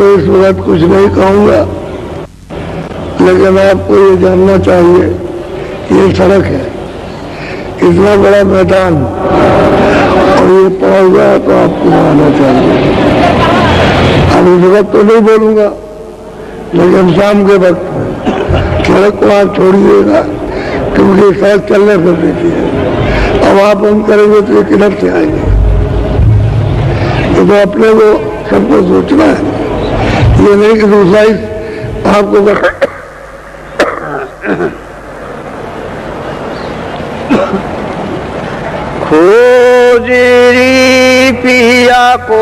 इस वक्त कुछ नहीं कहूँगा, लेकिन आपको ये जानना चाहिए, ये सड़क है, इतना बड़ा मैदान, और ये पहुँच गया तो आपको आना चाहिए। अब इस वक्त तो नहीं बोलूँगा, लेकिन शाम के वक्त सड़क को आप छोड़िएगा, क्योंकि सड़क चलने पर देती है। अब आप बंद करेंगे तो ये किधर से आएंगे? तो अपने को सबको सोचना है, ये नहीं कि दूसरा ही आपको खोजरी पिया को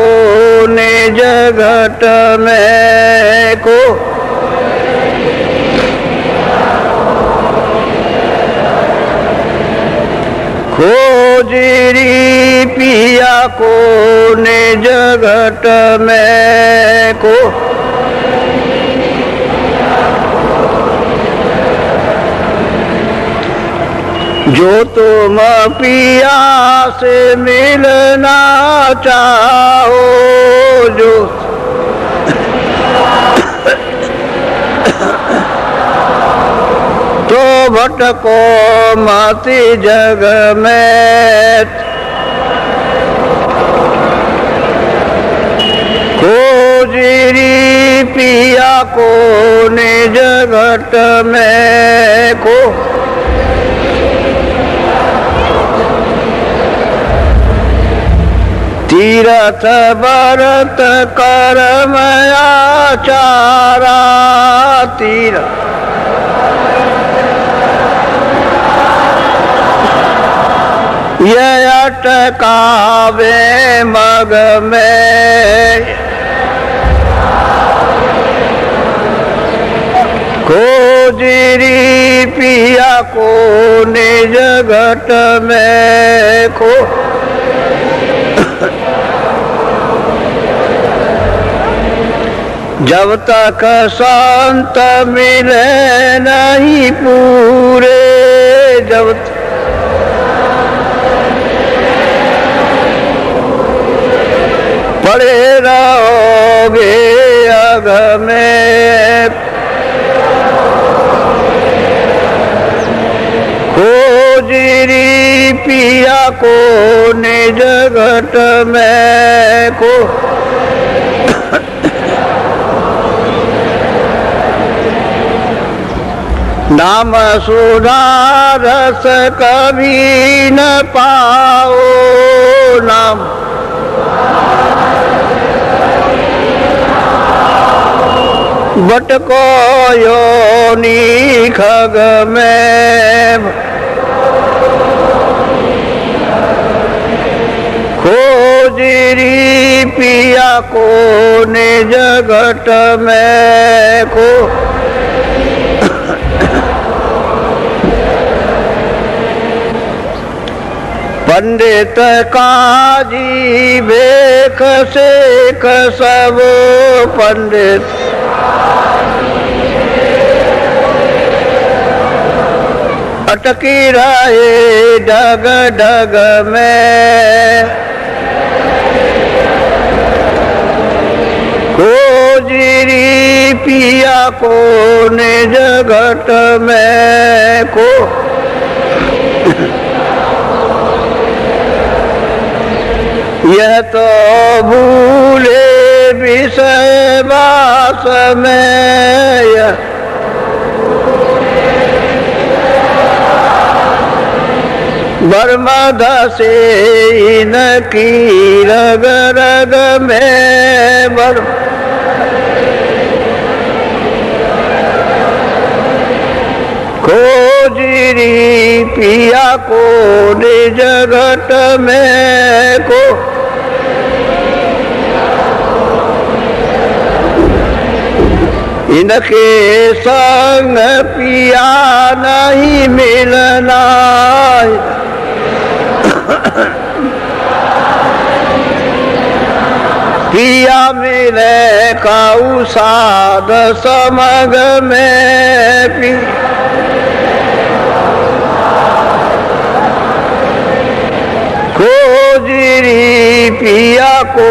निज घट में को खोजरी पिया को निज घट में को जो तुम पिया से मिलना चाहो, जो तो भटको मत जग में, खोजरी पिया को निज घट में को तीरथ व्रत कर्म आचारा, तीरथ ये अटकावे मग में, खोजरी पिया को निज घट में को जब तक संत मिले नहीं पूरे, जब पड़े रहोगे अग में, खोजरी पिया को निज घट में को नाम सुधारस कभी न पाओ, नाम भटको योनि खग में, खोजरी पिया को निज घट में को पंडित काजी बेख से सब, पंडित अटकी रहे ढग ढग में, खोजरी पिया को निज घट में को यह तो भूले विषय वास में, बर्मद से इनकी रग रग में, खोजरी पिया को निज घट में को इनके संग पिया नहीं मिलना, पिया मिले काऊ साध समग में, खोजी जिरी पिया को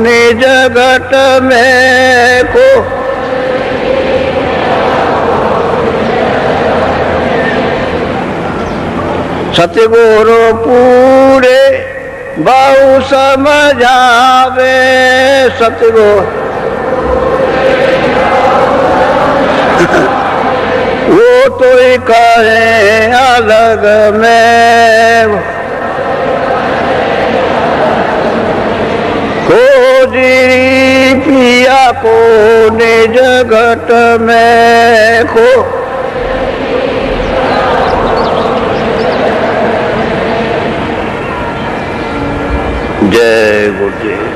ने जगत में को सतगुरु पूरे बहु समझावे सतगुरु वो तो ही कहे अलग में खोजी पिया को ने जगत में खो जय गुरुदेव।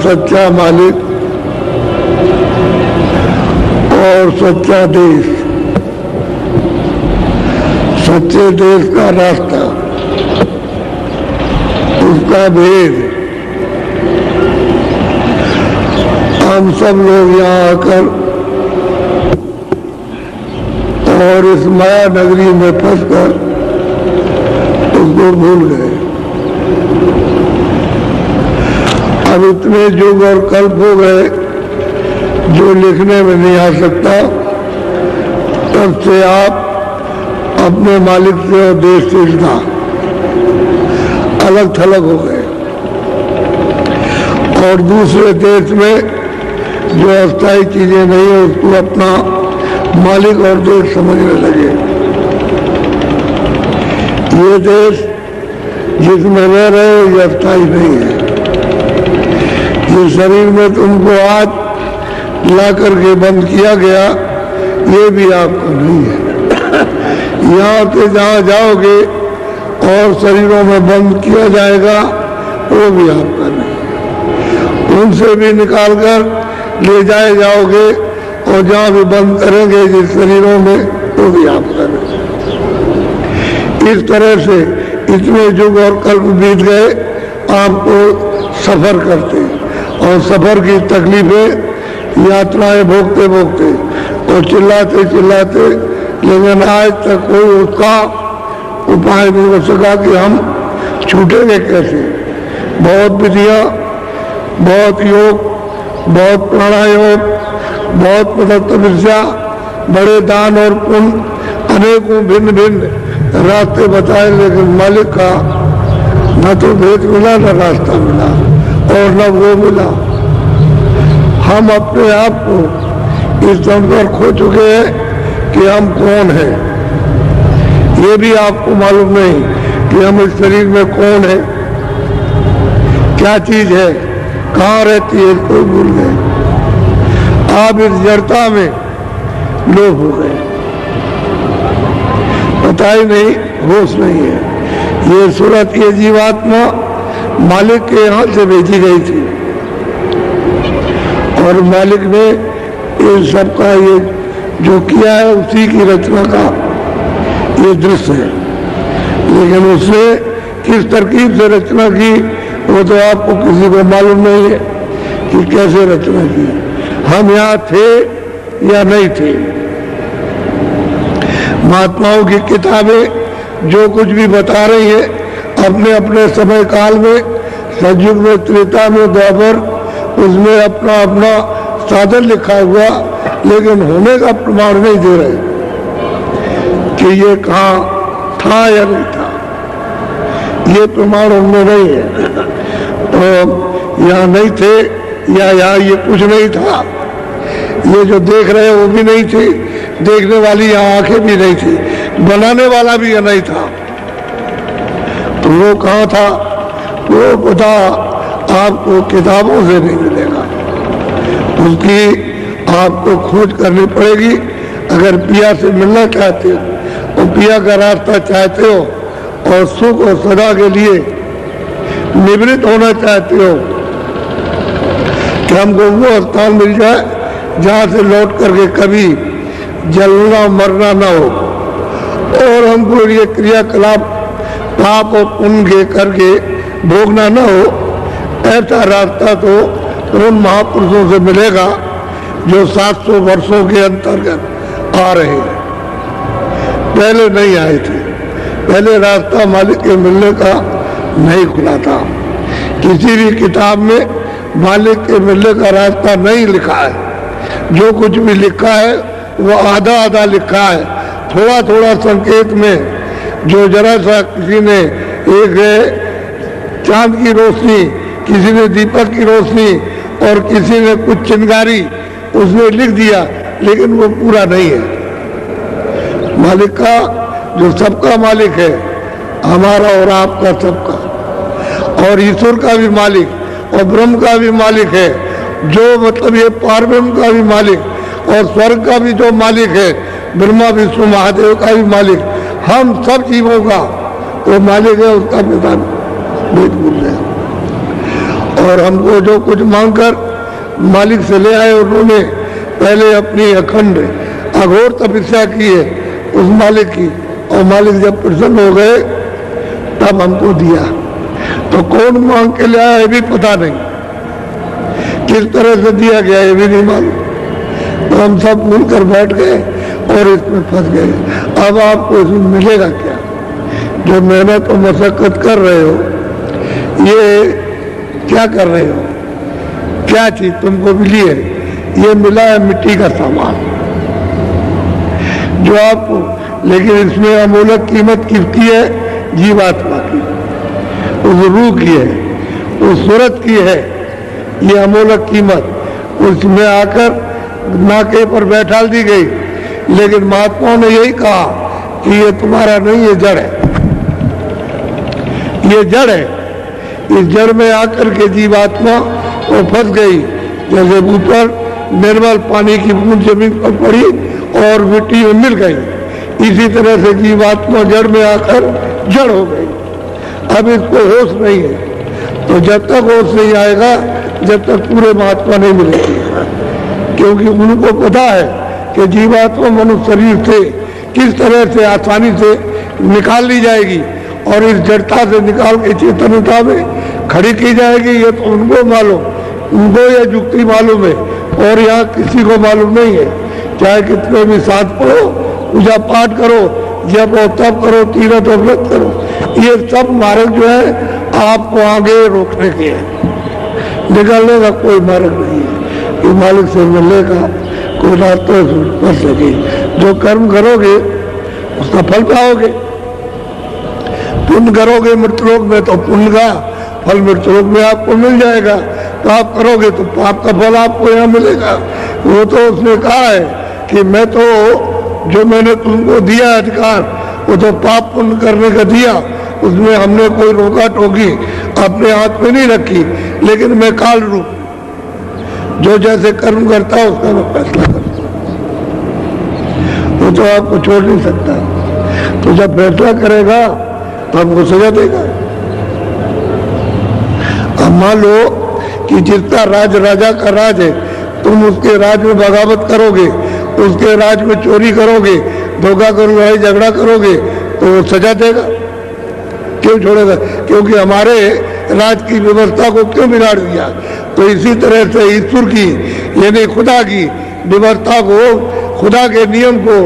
सच्चा मालिक और सच्चा देश, सच्चे देश का रास्ता, उसका भेद हम सब लोग यहाँ आकर और इस माया नगरी में फंसकर उसको भूल गए। अब इतने युग और कल्प हो गए जो लिखने में नहीं आ सकता, तब से आप अपने मालिक से और देश से इतना अलग थलग हो गए और दूसरे देश में जो अस्थायी चीजें नहीं है उसको अपना मालिक और देश समझने लगे। ये देश जिसमें रह रहे हो ये अस्थायी नहीं है। ये शरीर में तुमको आज ला करके बंद किया गया, ये भी आपका नहीं है। यहाँ से जहाँ जाओगे और शरीरों में बंद किया जाएगा, वो भी आपका नहीं है। उनसे भी निकाल कर ले जाए जाओगे और जहाँ भी बंद करेंगे जिस शरीरों में, वो भी आपका नहीं है। इस तरह से इतने युग और कल्प बीत गए आपको सफर करते, और सफर की तकलीफें, यात्राएं भोगते भोगते और चिल्लाते चिल्लाते, लेकिन आज तक कोई उसका उपाय नहीं हो सका कि हम छूटेंगे कैसे। बहुत विधियाँ, बहुत योग, बहुत प्राणायाम, बहुत तपस्या, बड़े दान और पुण्य, अनेकों भिन्न भिन्न रास्ते बताए, लेकिन मालिक का न तो भेद मिला, न रास्ता मिला और न वो मिला। हम अपने आप को इस दम पर खो चुके हैं कि हम कौन हैं। ये भी आपको मालूम नहीं कि हम इस शरीर में कौन है, क्या चीज है, कहाँ रहती है, कोई भूल गए। आप इस जड़ता में लोग हो गए, पता ही नहीं, होश नहीं है। ये सूरत, ये जीवात्मा मालिक के यहाँ से भेजी गई थी और मालिक ने इन सबका ये जो किया है उसी की रचना का ये दृश्य है। लेकिन उसने किस तरकीब से रचना की वो तो आपको किसी को मालूम नहीं है कि कैसे रचना की। हम यहाँ थे या नहीं थे। महात्माओं की किताबें जो कुछ भी बता रही है अपने अपने समय काल में, सतयुग में, त्रेता में, द्वापर, उसमें अपना अपना साधन लिखा हुआ, लेकिन होने का प्रमाण नहीं दे रहे कि ये कहाँ था या नहीं था। ये प्रमाण उनमें नहीं है। तो यहाँ नहीं थे या यहाँ ये कुछ नहीं था। ये जो देख रहे हैं वो भी नहीं थी, देखने वाली यहाँ आंखें भी नहीं थी, बनाने वाला भी यहाँ नहीं था। तो वो कहाँ था वो पता आपको किताबों से नहीं मिलेगा, उसकी आपको खोज करनी पड़ेगी। अगर पिया से मिलना चाहते हो और पिया का रास्ता चाहते हो और सुख और सदा के लिए निवृत्त होना चाहते हो कि हमको वो स्थान मिल जाए जहाँ से लौट करके कभी जलना मरना ना हो और हमको ये क्रियाकलाप पाप और पुण्य करके भोगना ना हो, ऐसा रास्ता तो उन महापुरुषों से मिलेगा जो 700 वर्षों के अंतर्गत आ रहे हैं। पहले नहीं आए थे, पहले रास्ता मालिक के मिलने का नहीं खुला था। किसी भी किताब में मालिक के मिलने का रास्ता नहीं लिखा है। जो कुछ भी लिखा है वो आधा आधा लिखा है, थोड़ा थोड़ा संकेत में। जो जरा सा किसी ने एक चांद की रोशनी, किसी ने दीपक की रोशनी और किसी ने कुछ चिंगारी उसने लिख दिया, लेकिन वो पूरा नहीं है। मालिक का जो सबका मालिक है, हमारा और आपका सबका, और ईश्वर का भी मालिक और ब्रह्म का भी मालिक है, जो मतलब ये पारब्रह्म का भी मालिक और स्वर्ग का भी जो मालिक है, ब्रह्मा विष्णु महादेव का भी मालिक, हम सब जीवों का वो मालिक है, उसका पिता भेद भूल गए। और हमको जो कुछ मांगकर मालिक से ले आए, उन्होंने पहले अपनी अखंड अघोर तपस्या की है उस मालिक की, और मालिक जब प्रसन्न हो गए तब हमको दिया। तो कौन मांग के ले आया ये भी पता नहीं, किस तरह से दिया गया ये भी नहीं मालूम। तो हम सब मिलकर बैठ गए और इसमें फंस गए। अब आपको इसमें मिलेगा क्या? जो मेहनत और मशक्कत कर रहे हो, ये क्या कर रहे हो? क्या चीज तुमको मिली है? ये मिला है मिट्टी का सामान जो आपको, लेकिन इसमें अमूलक कीमत किसकी है? जीवात्मा की, उस रूह की है, उस सूरत की है ये अमूलक कीमत। उसमें आकर नाके पर बैठा दी गई, लेकिन महात्माओं ने यही कहा कि ये तुम्हारा नहीं, ये जड़ है, ये जड़ है। इस जड़ में आकर के जीवात्मा वो फंस गई। जैसे ऊपर निर्मल पानी की बूंद जमीन पर पड़ी और मिट्टी में मिल गई। इसी तरह से जीवात्मा जड़ में आकर जड़ हो गई। अब इसको होश नहीं है, तो जब तक होश नहीं आएगा जब तक पूरे महात्मा नहीं मिलेगी, क्योंकि उनको पता है कि जीवात्मा मनुष्य शरीर से किस तरह से आसानी से निकाल ली जाएगी और इस जड़ता से निकाल के चेतनता में खड़ी की जाएगी। ये तो उनको मालूम, उनको यह युक्ति मालूम है और यहाँ किसी को मालूम नहीं है। चाहे कितने भी साथ पढ़ो, पूजा पाठ करो, जब और तब करो, तीरथ और व्रत करो, ये सब मार्ग जो है आपको आगे रोकने के हैं। निकलने का कोई मार्ग नहीं है। ये मालिक से मिलने का कोई रास्ता कर सके। जो कर्म करोगे उसका फल पाओगे। पुण्य करोगे मृतलोक में तो पुण्य का फल मृतलोक में आपको मिल जाएगा। पाप करोगे तो पाप का फल आपको यहाँ मिलेगा। वो तो उसने कहा है कि मैं तो जो मैंने तुमको दिया अधिकार वो तो पाप पुण्य करने का दिया, उसमें हमने कोई रोका टोकी अपने हाथ में नहीं रखी, लेकिन मैं काल रूप जो जैसे कर्म करता है उसका मैं फैसला करता हूँ। वो तो आपको छोड़ नहीं सकता। तो जब फैसला करेगा तो आपको सजा देगा। अब मान लो कि जिसका राज राजा का राज है, तुम उसके राज में बगावत करोगे, उसके राज में चोरी करोगे, धोखा करोगे, लड़ाई झगड़ा करोगे, तो वो सजा देगा। क्यों छोड़ेगा? क्योंकि हमारे राज की व्यवस्था को क्यों बिगाड़ दिया। तो इसी तरह से ईश्वर की यानी खुदा की व्यवस्था को, खुदा के नियम को,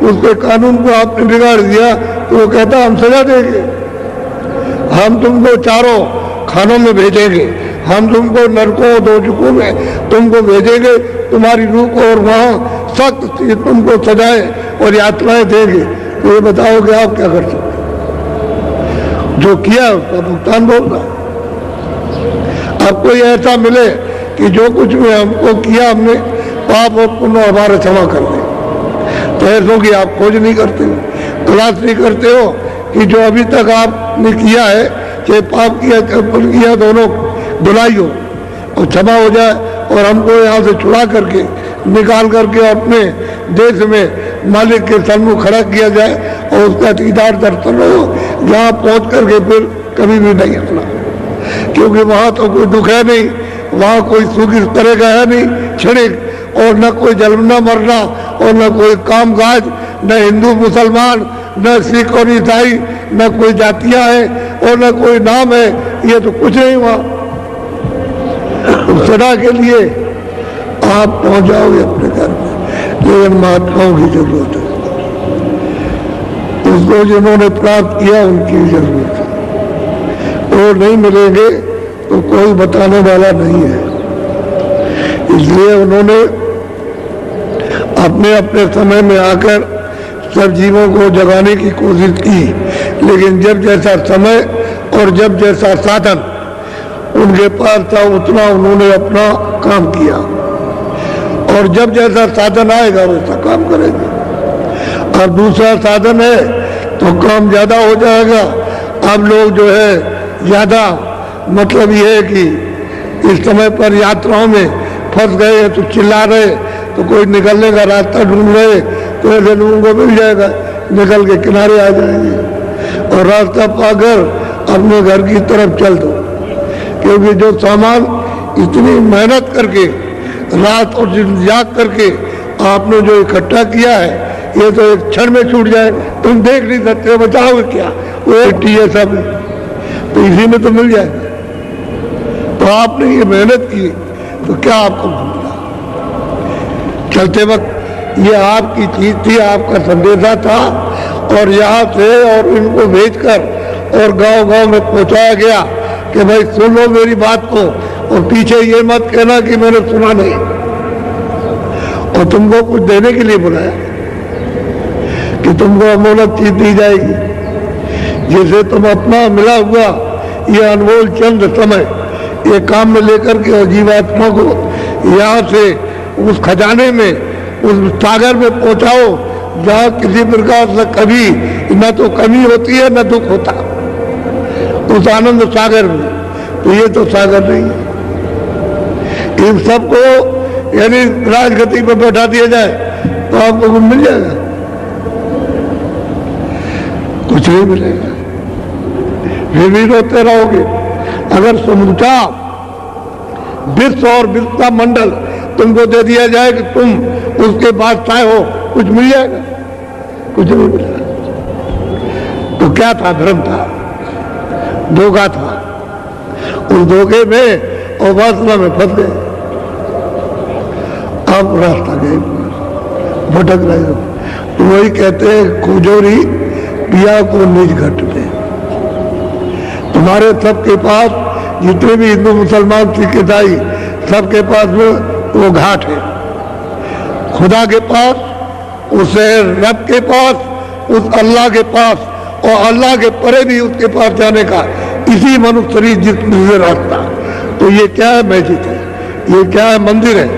उसके कानून को आपने बिगाड़ दिया, तो वो कहता हम सजा देंगे। हम तुमको चारों खानों में भेजेंगे, हम तुमको नरकों दोजकों में तुमको भेजेंगे, तुम्हारी रूह को, और वहाँ सख्त तुमको सजाएं और यातनाएं देंगे। तो ये बताओ कि आप क्या कर सकते? जो किया उसका भुगतान होगा। अब कोई ऐसा मिले कि जो कुछ भी हमको किया हमने पाप और पुण्य हमारा क्षमा कर दे, तो ऐसों की आप खोज नहीं करते हो, तलाश नहीं करते हो कि जो अभी तक आपने किया है, चाहे पाप किया चाहे पुण्य किया, दोनों धुलाई हो और क्षमा हो जाए और हमको यहाँ से छुड़ा करके निकाल करके अपने देश में मालिक के सम्मुख खड़ा किया जाए और उसका दीदार दर्शन हो, जहाँ पहुँच करके फिर कभी भी नहीं अपना। क्योंकि वहाँ तो कोई दुख है नहीं, वहाँ कोई सुख इस तरह का है नहीं क्षणिक, और न कोई जन्मना मरना और न कोई काम काज, न हिंदू मुसलमान, न सिख और ईसाई, न कोई जातियां हैं और न कोई नाम है। ये तो कुछ नहीं वहाँ। सदा के लिए आप पहुंच जाओगे अपने घर में, लेकिन महात्माओं की जरूरत है। उसको जिन्होंने प्राप्त किया उनकी जरूरत है। वो नहीं मिलेंगे तो कोई बताने वाला नहीं है। इसलिए उन्होंने अपने अपने समय में आकर सब जीवों को जगाने की कोशिश की, लेकिन जब जैसा समय और जब जैसा साधन उनके पास था उतना उन्होंने अपना काम किया, और जब जैसा साधन आएगा वैसा काम करेंगे। अब दूसरा साधन है तो काम ज्यादा हो जाएगा। अब लोग जो है ज्यादा, मतलब ये है कि इस समय पर यात्राओं में फंस गए हैं तो चिल्ला रहे, तो कोई निकलने का रास्ता ढूंढ रहे, तो ऐसे लोगों को मिल जाएगा, निकल के किनारे आ जाएंगे और रास्ता पाकर अपने घर की तरफ चल दो। क्योंकि जो सामान इतनी मेहनत करके रात और दिन जाग करके आपने जो इकट्ठा किया है, ये तो एक क्षण में छूट जाए, तुम देख नहीं सकते, बचाओगे क्या? वो ये सब तो इसी में तो मिल जाएगा। तो आपने ये मेहनत की तो क्या आपको मिला? चलते वक्त ये आपकी चीज थी, आपका संदेशा था, और यहाँ से और इनको भेजकर और गांव-गांव में पहुंचाया गया कि भाई सुन लो मेरी बात को, और पीछे ये मत कहना कि मैंने सुना नहीं। और तुमको कुछ देने के लिए बुलाया कि तुमको अमोलक चीज दी जाएगी, जिसे तुम अपना मिला हुआ ये अनमोल चंद समय ये काम में लेकर के और जीवात्मा को यहाँ से उस खजाने में, उस सागर में पहुंचाओ जहाँ किसी प्रकार से कभी न तो कमी होती है न दुख होता, उस आनंद सागर में। तो ये तो सागर नहीं है। इन सबको यानी राजगति पर बैठा दिया जाए तो आपको कुछ मिल जाएगा? कुछ नहीं मिलेगा, फिर भी रोते रहोगे। अगर समूचा विश्व और विश्व मंडल तुमको दे दिया जाए कि तुम उसके बादशाह हो, कुछ मिल जाएगा? कुछ नहीं मिलेगा। तो क्या था? भ्रम था, धोखा था। उस धोखे में और वासना में फंस गए। अब रास्ता गए, भटक रहे हो। तो वही कहते हैं खुजोरी पिया को निज घट में। तुम्हारे सबके पास जितने भी हिंदू मुसलमान सिख ईसाई सबके पास में वो घाट है। खुदा के पास, उस रब के पास, उस अल्लाह के पास, और अल्लाह के परे भी उसके पास जाने का इसी मनुष्य शरीर जिसमें से रास्ता। तो ये क्या है? मस्जिद है, ये क्या है? मंदिर है,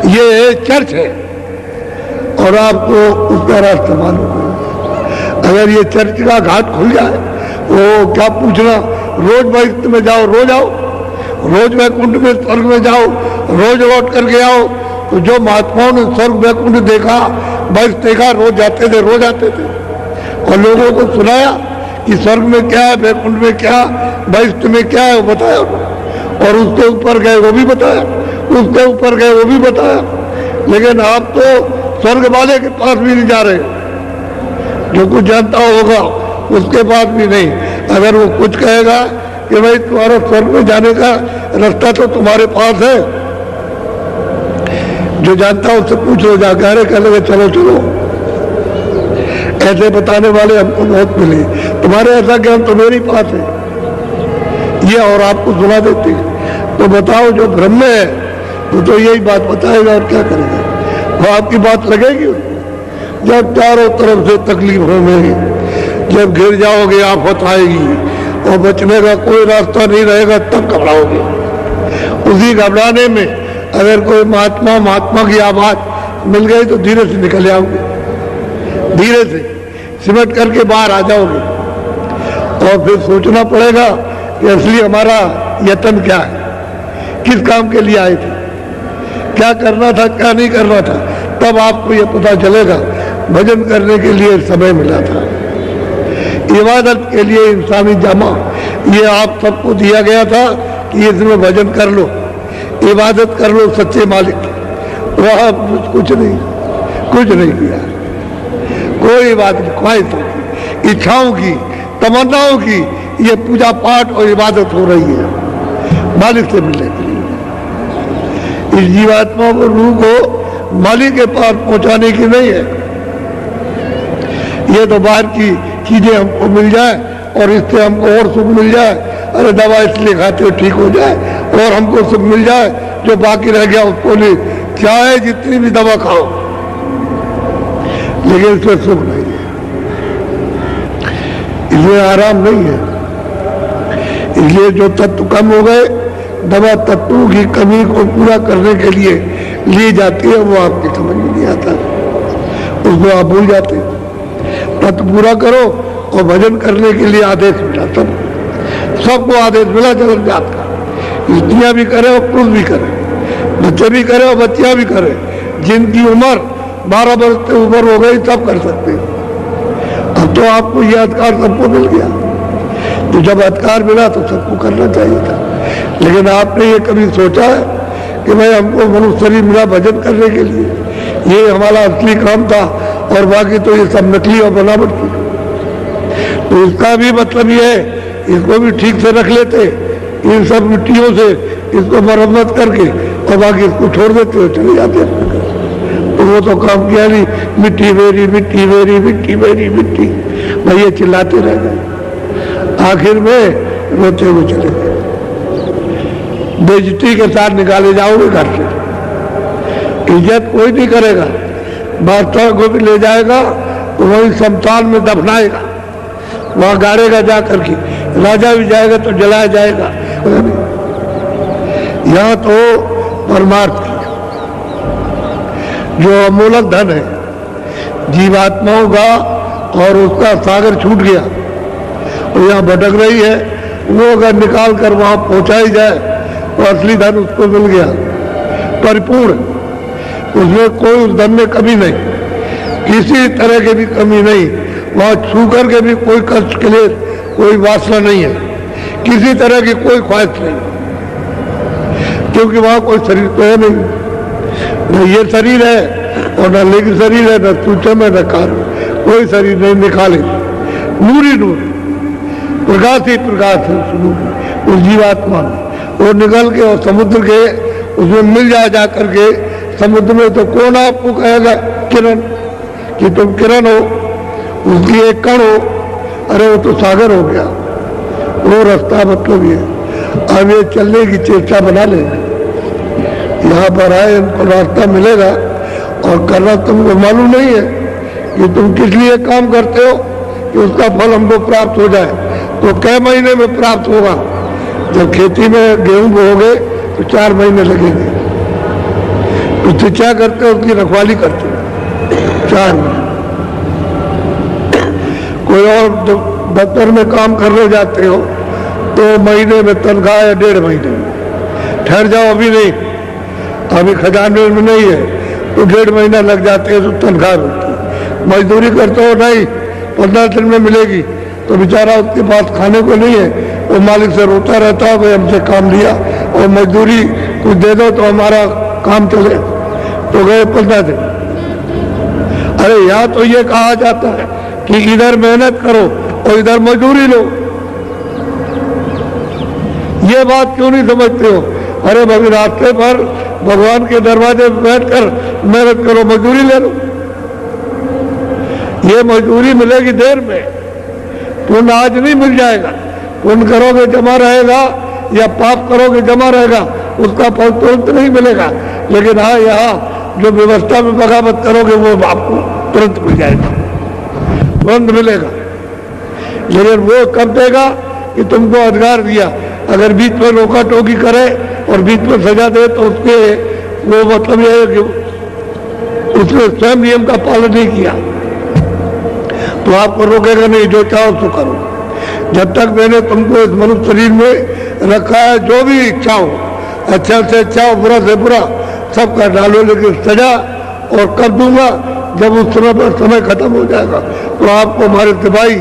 ये चर्च है, और आपको उसका रास्ता मालूम है। अगर ये चर्च का घाट खुल जाए, वो क्या पूछना, रोज वैकुंठ में जाओ, रोज आओ, रोज वैकुंठ में स्वर्ग में जाओ, रोज लौट करके आओ। तो जो महात्माओं ने स्वर्ग वैकुंठ देखा, बस देखा, रोज जाते थे, रोज आते थे, और लोगों को सुनाया कि स्वर्ग में क्या है, वैकुंठ में क्या, वैकुंठ में क्या है, वो बताया। और उसके ऊपर गए वो भी बताया, उसके ऊपर गए वो भी बताया। लेकिन आप तो स्वर्ग वाले के पास भी नहीं जा रहे, जो कुछ जानता होगा उसके पास भी नहीं। अगर वो कुछ कहेगा कि भाई तुम्हारा स्वर्ग में जाने का रास्ता तो तुम्हारे पास है, जो जानता है उससे पूछ लो जाकर, अरे कह लगे चलो चलो। ऐसे बताने वाले हमको बहुत मिले, तुम्हारे ऐसा ज्ञान तो मेरे पास है, ये और आपको सुना देते हैं। तो बताओ जो भ्रम में है वो तो यही बात बताएगा, और क्या करेगा? वो आपकी बात लगेगी जब चारों तरफ से तकलीफों में जब घिर जाओगे, आफत आएगी और बचने का कोई रास्ता नहीं रहेगा, तब घबराओगे। उसी घबराने में अगर कोई महात्मा की आवाज मिल गई तो धीरे से निकल जाओगे, धीरे से सिमट करके बाहर आ जाओगे। और फिर सोचना पड़ेगा कि असली हमारा यत्न क्या है, किस काम के लिए आए थे, क्या करना था, क्या नहीं करना था। तब आपको ये पता चलेगा भजन करने के लिए समय मिला था, इबादत के लिए इंसानी जामा ये आप सबको दिया गया था कि इसमें भजन कर लो, इबादत कर लो सच्चे मालिक की। वह कुछ नहीं किया। कोई बात नहीं, ख्वाहिशों की, इच्छाओं की, तमन्नाओं की ये पूजा पाठ और इबादत हो रही है मालिक से मिलने के लिए। इस जीवात्मा को, रूह को मालिक के पास पहुंचाने की नहीं है। ये तो बाहर की चीजें हमको मिल जाए और इससे हमको और सुख मिल जाए। अरे दवा इसलिए खाते हो ठीक हो जाए, और हमको सुख मिल जाए, जो बाकी रह गया उसको नहीं। चाहे जितनी भी दवा खाओ, लेकिन इसमें सुख नहीं है, इसमें आराम नहीं है। इसलिए जो तत्व कम हो गए, दवा तत्वों की कमी को पूरा करने के लिए ली जाती है, वो आपकी समझ में नहीं आता, उसको आप भूल जाते हैं। तत्व पूरा करो और भजन करने के लिए आदेश मिला, सबको आदेश मिला जगत जात का। स्त्रियां भी करे और पुरुष भी करे, बच्चे भी करे और बच्चियां भी करे। जिनकी उम्र 12 वर्ष से ऊपर हो गई तब कर सकते हैं। अब तो आपको यह अधिकार सबको मिल गया, तो जब अधिकार मिला तो सबको करना चाहिए था। लेकिन आपने ये कभी सोचा है कि भाई हमको मनुष्य शरीर मिला भजन करने के लिए, ये हमारा असली काम था, और बाकी तो ये सब नकली और बनावट की। तो इसका भी मतलब ये है, इसको भी ठीक से रख लेते, इन सब मिट्टियों से इसको मरम्मत करके, और बाकी इसको छोड़ देते हो, चले जाते हैं। तो वो तो काम किया नहीं, मिट्टी मेरी, मिट्टी मेरी, मिट्टी मेरी, मिट्टी, भाई ये चिल्लाते रह गए। आखिर में रोते हुए चले गए। बेइज्जती के साथ निकाले जाओगे घर से, इज्जत कोई नहीं करेगा। बादशाह को भी ले जाएगा तो वही शमशान में दफनाएगा, वहां गाड़ेगा जा करके। राजा भी जाएगा तो जलाया जाएगा। यहाँ तो परमार्थ की जो अमूलक धन है जीवात्माओं का, और उसका सागर छूट गया और यहाँ भटक रही है, वो अगर निकाल कर वहां पहुंचाई जाए तो असली धन उसको मिल गया। परिपूर्ण, उसमें कोई उस धन में कमी नहीं, किसी तरह की भी कमी नहीं, वहां छू करके भी कोई कष्ट के लिए कोई वासना नहीं है, किसी तरह की कोई ख्वाहिश नहीं, क्योंकि वहां कोई शरीर तो है नहीं, न ये शरीर है और न लिंग शरीर है, न सूक्ष्म है, न कारण, कोई शरीर नहीं, निकाले नूर ही नूर, प्रकाश ही प्रकाश है उस जीवात्मा में। वो निकल के और समुद्र के उसमें मिल जा करके समुद्र में, तो कौन आपको कहेगा किरण कि तुम किरण हो, उसकी एक कण हो, अरे वो तो सागर हो गया। वो रास्ता मतलब ये, अब ये चलने की चेष्टा बना ले, यहाँ पर आए इनको रास्ता मिलेगा, और करना तुमको मालूम नहीं है कि तुम किस लिए काम करते हो कि उसका फल हमको प्राप्त हो जाए। तो कै महीने में प्राप्त होगा? जब खेती में गेहूं बोओगे तो 4 महीने लगेंगे, उससे क्या करते हो? उसकी रखवाली करते हो 4 महीने। कोई और दफ्तर में काम करने जाते हो तो महीने में तनख्वाह है, 1.5 महीने में। ठहर जाओ, अभी नहीं, अभी खजाने में नहीं है, तो 1.5 महीना लग जाते हैं, तो तनख्वाह होती है। मजदूरी करते हो, नहीं 15 दिन में मिलेगी, तो बेचारा उसके पास खाने को नहीं है, वो मालिक से रोता रहता है, भाई हमसे काम लिया और मजदूरी कुछ दे दो तो हमारा काम चले, तो गए 15 दिन। अरे यहाँ तो ये कहा जाता है कि इधर मेहनत करो और इधर मजदूरी लो। ये बात क्यों नहीं समझते हो? अरे भाई रास्ते पर भगवान के दरवाजे पर बैठकर मेहनत करो, मजदूरी ले लो। ये मजदूरी मिलेगी देर में, पुण्य आज नहीं मिल जाएगा। पुण्य करोगे जमा रहेगा या पाप करोगे जमा रहेगा, उसका फल तुरंत नहीं मिलेगा। लेकिन हाँ, यहाँ जो व्यवस्था में बगावत करोगे वो आपको तुरंत मिल जाएगा, तुरंत मिलेगा। लेकिन वो कब देगा कि तुमको अधिकार दिया। अगर बीच में रोका टोकी करे और बीच में सजा दे तो उसके वो मतलब ये है कि उसने स्वयं नियम का पालन नहीं किया, तो आपको रोकेगा नहीं, जो चाहो सो करो। जब तक मैंने तुमको इस मनुष्य शरीर में रखा है, जो भी इच्छा हो, अच्छा से अच्छा हो, बुरा से बुरा, सब कर डालो, लेकिन सजा और कर दूंगा जब उस समय पर समय खत्म हो जाएगा। तो आपको हमारे सिपाही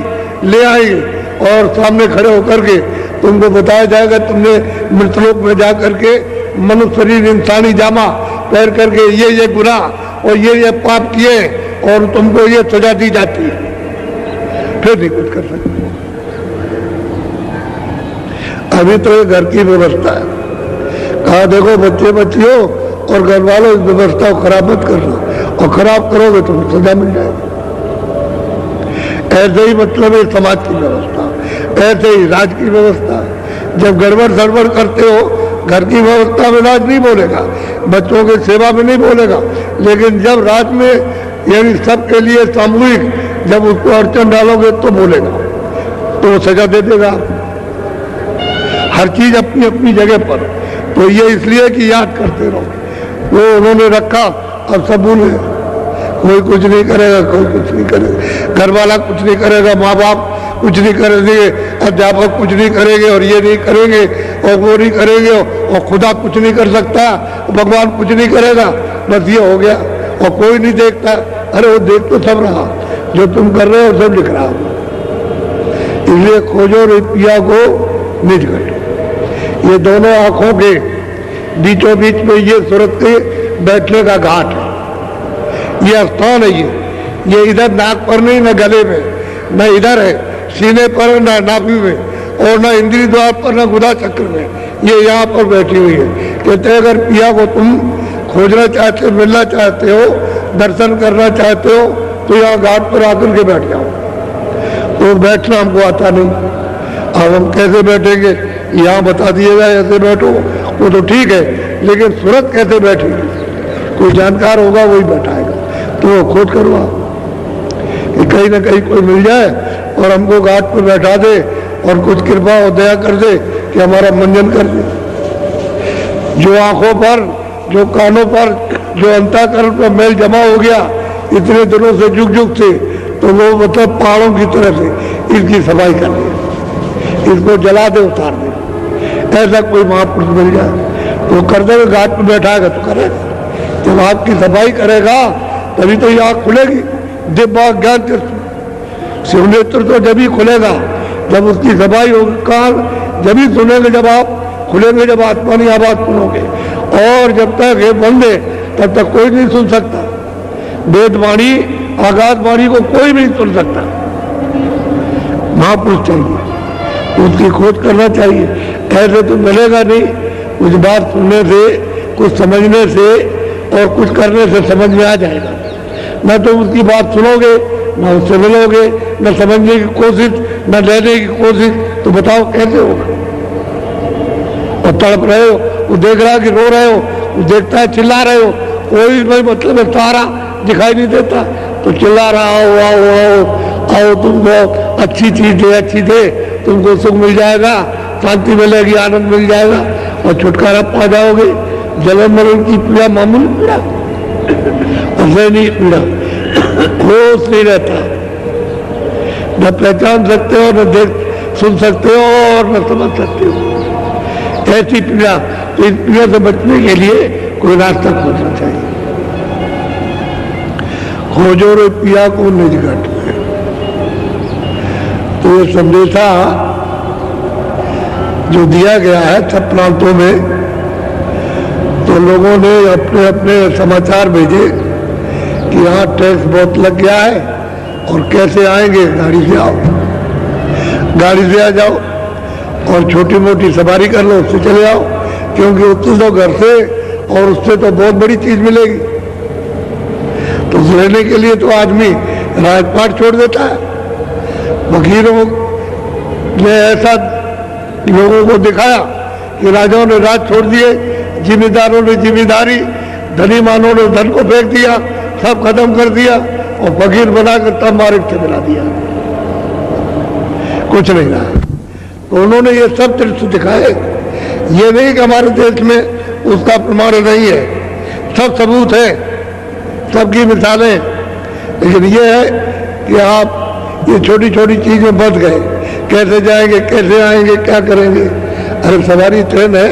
ले आएंगे और सामने खड़े होकर के तुमको बताया जाएगा, तुमने मृतलोक में जा करके मनुष्य शरीर इंसानी जामा पहन करके ये गुनाह और ये पाप किए और तुमको ये सजा दी जाती है, फिर नहीं कुछ कर सकते। अभी तो ये घर की व्यवस्था है, कहा देखो बच्चे बच्चियों और घर वालों इस व्यवस्था को खराब मत करना, और खराब करोगे तो सजा मिल जाएगी। ऐसे ही मतलब है समाज की व्यवस्था, ऐसे ही राज की व्यवस्था। जब गड़बड़ सड़बड़ करते हो, घर की व्यवस्था में राज नहीं बोलेगा, बच्चों की सेवा में नहीं बोलेगा, लेकिन जब राज में यानी सबके लिए सामूहिक जब उसको अड़चन डालोगे तो बोलेगा, तो वो सजा दे देगा। हर चीज अपनी अपनी जगह पर। तो ये इसलिए कि याद करते रहो, वो उन्होंने रखा, अब सब भूले। कोई कुछ नहीं करेगा, कोई कुछ नहीं करेगा, घर वाला कुछ नहीं करेगा, माँ बाप कुछ नहीं करेंगे, अध्यापक कुछ नहीं करेंगे, और ये नहीं करेंगे और वो नहीं करेंगे, और खुदा कुछ नहीं कर सकता, भगवान कुछ नहीं करेगा, बस ये हो गया। और कोई नहीं देखता। अरे वो देख तो सब रहा, जो तुम कर रहे हो सब लिख रहा हो। इसलिए खोजो रुपया को निज घटो। ये दोनों आंखों के बीचों बीच में ये सूरत के बैठने का घाट है, ये स्थान है। ये इधर नाक पर नहीं, न गले में, न इधर है सीने पर, न नाभि में, और न इंद्रिय द्वार पर, न गुदा चक्र में। ये यहाँ पर बैठी हुई है। कहते हैं अगर पिया को तुम खोजना चाहते हो, मिलना चाहते हो, दर्शन करना चाहते हो, तो यहाँ घाट पर आकर के बैठ जाओ। तो बैठना हमको आता नहीं, अब हम कैसे बैठेंगे? यहाँ बता दिएगा ऐसे बैठो, वो तो ठीक है, लेकिन सूरत कैसे बैठेगी? कोई जानकार होगा वही बैठाएगा। तो वो खोज करो आप कि कहीं ना कहीं कोई मिल जाए और हमको घाट पर बैठा दे और कुछ कृपा और दया कर दे कि हमारा मंजन कर दे। जो आंखों पर, जो कानों पर, जो अंतःकरण पर मैल जमा हो गया इतने दिनों से, जुग जुग से, तो वो मतलब पहाड़ों की तरह से इसकी सफाई कर दे, इसको जला दे, उतार दे। ऐसा कोई महापुरुष मिल जाए वो करते हुए घाट पर बैठाएगा तो करेगा, जब आपकी सफाई करेगा तभी तो ये आँख खुलेगी। दिव्य ज्ञान शिवनेत्र तो जब ही खुलेगा जब उसकी सफाई होगी, कान जब ही सुनेंगे जब आप खुलेंगे, जब आत्मा आवाज सुनोगे। और जब तक ये बंद है तब तक कोई नहीं सुन सकता। वेदवाणी आगाधवाणी को कोई नहीं सुन सकता। महापुरुष चाहिए, उसकी खोज करना चाहिए। ऐसे तो मिलेगा नहीं। कुछ बात सुनने से, कुछ समझने से और कुछ करने से समझ में आ जाएगा। न तो उसकी बात सुनोगे, न उससे मिलोगे, न समझने की कोशिश, न लेने की कोशिश, तो बताओ कैसे होगा। और तड़प रहे हो, वो देख रहा है कि रो रहे हो, वो देखता है चिल्ला रहे हो, कोई भाई मतलब तारा दिखाई नहीं देता, तो चिल्ला रहा हो, आओ आओ आओ, तुमको अच्छी चीज दे, अच्छी दे, तुमको सुख मिल जाएगा, शांति मिलेगी, आनंद मिल जाएगा और छुटकारा पा जाओगे। जन्म मरण की पीड़ा मामूली पीड़ा, नहीं पीड़ा, होश नहीं रहता, न पहचान सकते हो, न देख सुन सकते हो और न समझ सकते हो। ऐसी पीड़ा, तो इस पीड़ा से बचने के लिए कोई रास्ता खोजना चाहिए। खोजो रे पिया को निज घट में। तो ये संदेशा जो दिया गया है सब प्रांतों में, तो लोगों ने अपने अपने समाचार भेजे कि यहाँ टैक्स बहुत लग गया है और कैसे आएंगे, गाड़ी से आओ, गाड़ी से आ जाओ और छोटी मोटी सवारी कर लो, उससे चले आओ, क्योंकि उससे तो घर से और उससे तो बहुत बड़ी चीज मिलेगी। तो लेने के लिए तो आदमी राजपाट छोड़ देता है। वकीलों ने ऐसा लोगों को दिखाया कि राजाओं ने राज छोड़ दिए, जिम्मेदारों ने जिम्मेदारी, धनीमानों ने धन को फेंक दिया, सब खत्म कर दिया और फकीर बनाकर तब मार्ग से मिला दिया, कुछ नहीं रहा। तो उन्होंने ये सब दृश्य दिखाए। ये नहीं कि हमारे देश में उसका प्रमाण नहीं है, सब सबूत है, सबकी मिसालें। लेकिन ये है कि आप ये छोटी छोटी चीजें बच गए, कैसे जाएंगे, कैसे आएंगे, क्या करेंगे। अरे सवारी ट्रेन है,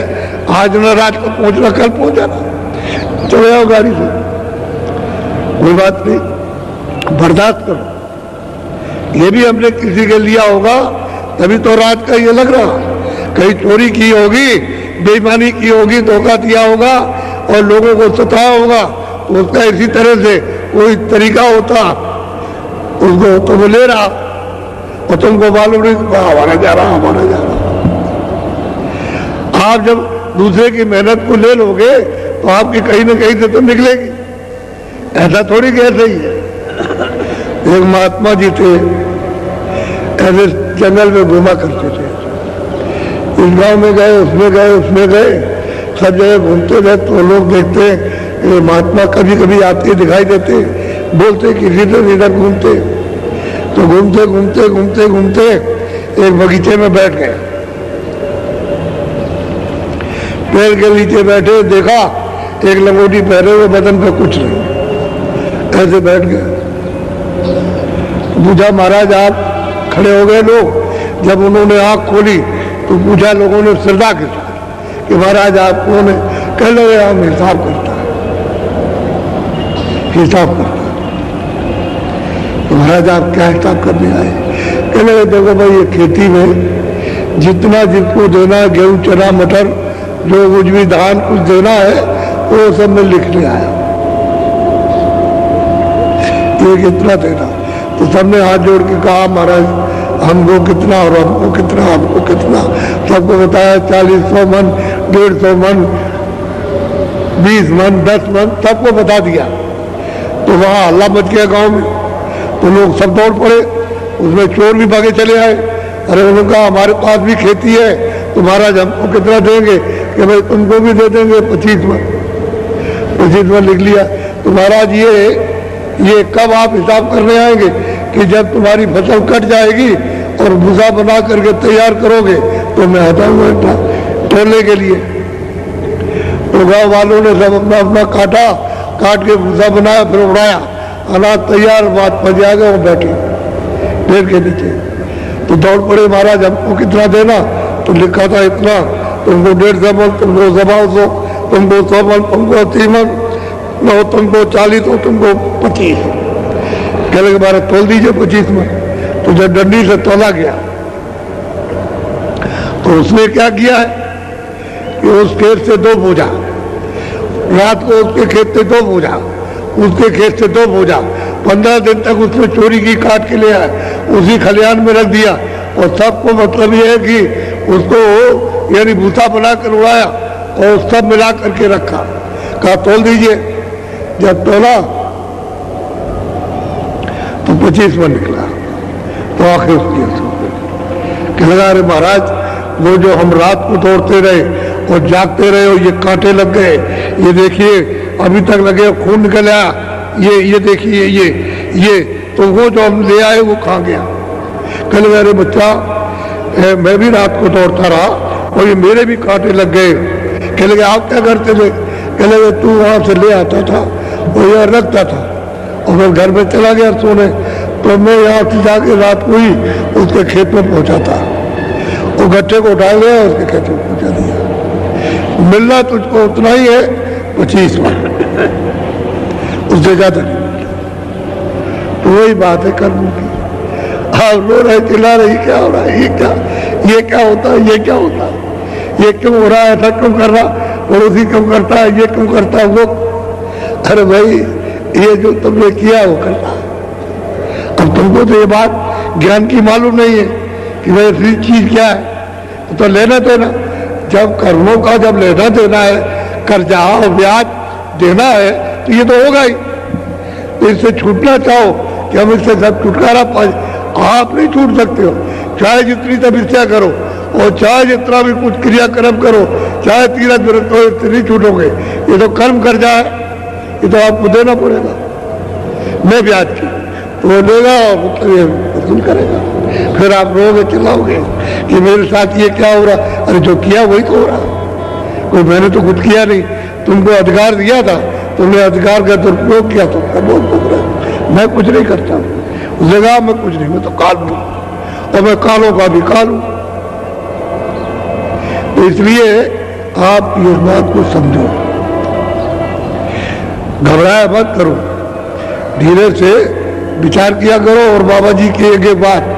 आज न रात को पहुंचना, कल पहुंच जाना, चले आओ गाड़ी से, कोई बात नहीं, बर्दाश्त करो। ये भी हमने किसी के लिया होगा तभी तो रात का ये लग रहा, कहीं चोरी की होगी, बेईमानी की होगी, धोखा दिया होगा और लोगों को सताया होगा, तो उसका इसी तरह से कोई तरीका होता, उसको तो वो ले रहा और तुमको मालूम नहीं, हमारा जा रहा, हमारा जा रहा। आप जब दूसरे की मेहनत को ले लोगे तो आपकी कहीं ना कहीं से तो निकलेगी। ऐसा थोड़ी कि ऐसे ही है। एक महात्मा जी थे, ऐसे जंगल में घूमा करते थे, इस गांव में गए, उसमें गए, उसमें गए, सब जगह घूमते गए। तो लोग देखते ये महात्मा कभी कभी आते दिखाई देते, बोलते किसी से इधर घूमते। तो घूमते घूमते घूमते घूमते एक बगीचे में बैठ गए, पेड़ के नीचे बैठे, देखा एक लंगोटी पहने हुए, बदन पे कुछ नहीं, ऐसे बैठ गए। पूछा महाराज आप, खड़े हो गए लोग। जब उन्होंने आंख खोली तो पूछा लोगों ने श्रद्धा के साथ कि महाराज आप कौन है? कह लगे हम हिसाब करता है, हिसाब करता है। तो महाराज आप क्या हिसाब करने आए? कह लगे देखो भाई, ये खेती में जितना जिसको देना है, गेहूं, चना, मटर, जो कुछ भी धान कुछ देना है, वो सब मैं लिखने आया, ये कितना देना। तो सबने हाथ जोड़ के कहा महाराज हमको कितना और हमको कितना, हमको कितना। सबको बताया 40-100 मन, 150 मन, 20 मन, 10 मन, सबको बता दिया। तो वहाँ हल्ला मच गया गांव में, तो लोग सब दौड़ पड़े, उसमें चोर भी भागे चले आए। अरे उन्होंने कहा हमारे पास भी खेती है, तो महाराज हमको कितना देंगे? कि भाई तुमको भी दे देंगे 25 मन। 25 मन लिख लिया। तो महाराज ये कब आप हिसाब करने आएंगे? कि जब तुम्हारी फसल कट जाएगी और भूसा बना करके तैयार करोगे तो मैं हटाऊंगा तोड़ने के लिए। तो गाँव वालों ने सब अपना अपना काटा, काट के भूसा बनाया, फिर उड़ाया, अनाज तैयार, बात पज आ गए, वो बैठे पेड़ के नीचे। तो दौड़ पड़े, महाराज हमको कितना देना? तो लिखा था इतना, तुमको 150 मन, तुमको 125, तुमको 100 मन, तुमको 80 मन, लो तुमको 40 और तुमको 25। कहने के बारे तोल दीजिए 25 मन। तो जब डंडी से तोला गया तो उसने क्या किया है कि उस खेत से 2 बोझा, रात को उसके खेत से 2 बोझा, उसके खेत से 2 बोझा, 15 दिन तक उसने चोरी की, काट के ले आया, उसी खलिहान में रख दिया। और सबको मतलब ये है कि उसको यानी भूसा बना कर उड़ाया और सब मिला करके रखा। कहा तोल दीजिए। जब तोला तो 25 मन निकला। तो आखिर उसकी लगा, अरे महाराज, वो जो हम रात को दौड़ते रहे और जागते रहे और ये कांटे लग गए, ये देखिए अभी तक लगे, खून निकल आया, ये देखिए, ये तो वो जो हम ले आए वो खा गया। कल मेरे बच्चा, मैं भी रात को दौड़ता रहा और ये मेरे भी कांटे लग गए। कह लगे आप क्या करते थे? कह लगे तू वहां से ले आता था और यह रखता था और फिर घर में चला गया सोने, तो मैं यहाँ से जाके रात को ही उसके खेत में पहुंचा था। वो गट्ठे को उठा गया, उसके खेत में पहुंचा दिया। मिलना तुझको उतना ही है 25 मन, उससे ज्यादा नहीं। तो वही बात है कर्म की। आप रो रहे, चिल्ला रहे, क्या हो रहा है, ये क्या होता है, ये क्या होता है, ये क्यों हो रहा है, ऐसा क्यों कर रहा, पड़ोसी क्यों करता है, ये क्यों करता है वो। अरे भाई, ये जो तुमने किया वो करता है। अब तुमको तो ये बात ज्ञान की मालूम नहीं है कि भाई ऐसी चीज क्या है। तो लेना देना, जब कर्मों का जब लेना देना है, कर्जा और ब्याज देना है, तो ये तो होगा ही। तो इससे छूटना चाहो कि हम इससे सब छुटकारा पाए, आप नहीं छूट सकते हो। चाहे जितनी तपस्या करो और चाहे जितना भी कुछ क्रियाक्रम करो, चाहे तीरथ व्रत हो, इससे नहीं छूटोगे। ये तो कर्म कर जाए, ये तो आपको देना पड़ेगा। मैं ब्याज की तो वो देगा और मतलब ये वसूल करेगा। फिर आप रोगे, चिल्लाओगे कि मेरे साथ ये क्या हो रहा। अरे जो किया वही तो हो रहा, कोई मैंने तो कुछ किया नहीं। तुमको अधिकार दिया था, तुमने अधिकार का दुरुपयोग किया, तो बहुत बुरा। मैं कुछ नहीं करता, उस जगह मैं कुछ नहीं, मैं तो काल हूं और मैं कालों का भी काल हूं। तो इसलिए आप इस बात को समझो, घबराया मत करो, धीरे से विचार किया करो और बाबा जी की एक बात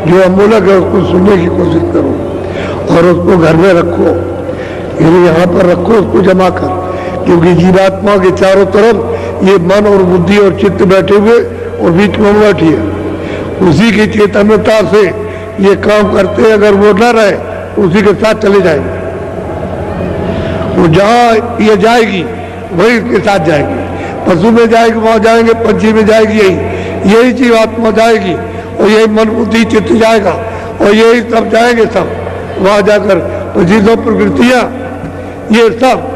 जो अमूलक है उसको सुनने की कोशिश करो और उसको घर में रखो, यानी यहाँ पर रखो, उसको जमा कर। क्योंकि जीवात्मा के चारों तरफ ये मन और बुद्धि और चित्त बैठे हुए और बीच में बैठी है, उसी की चैतन्यता से ये काम करते हैं। अगर वो न रहे उसी के साथ चले जाएंगे, वो जहाँ ये जाएगी वही इसके साथ जाएगी। पशु में जाएगी वहां जाएंगे, पंछी में जाएगी, यही जीवात्मा जाएगी और यही मन बुद्धि चित्त जाएगा और यही सब जाएंगे सब वहां जाकर। तो चीजों प्रवृत्तियां ये सब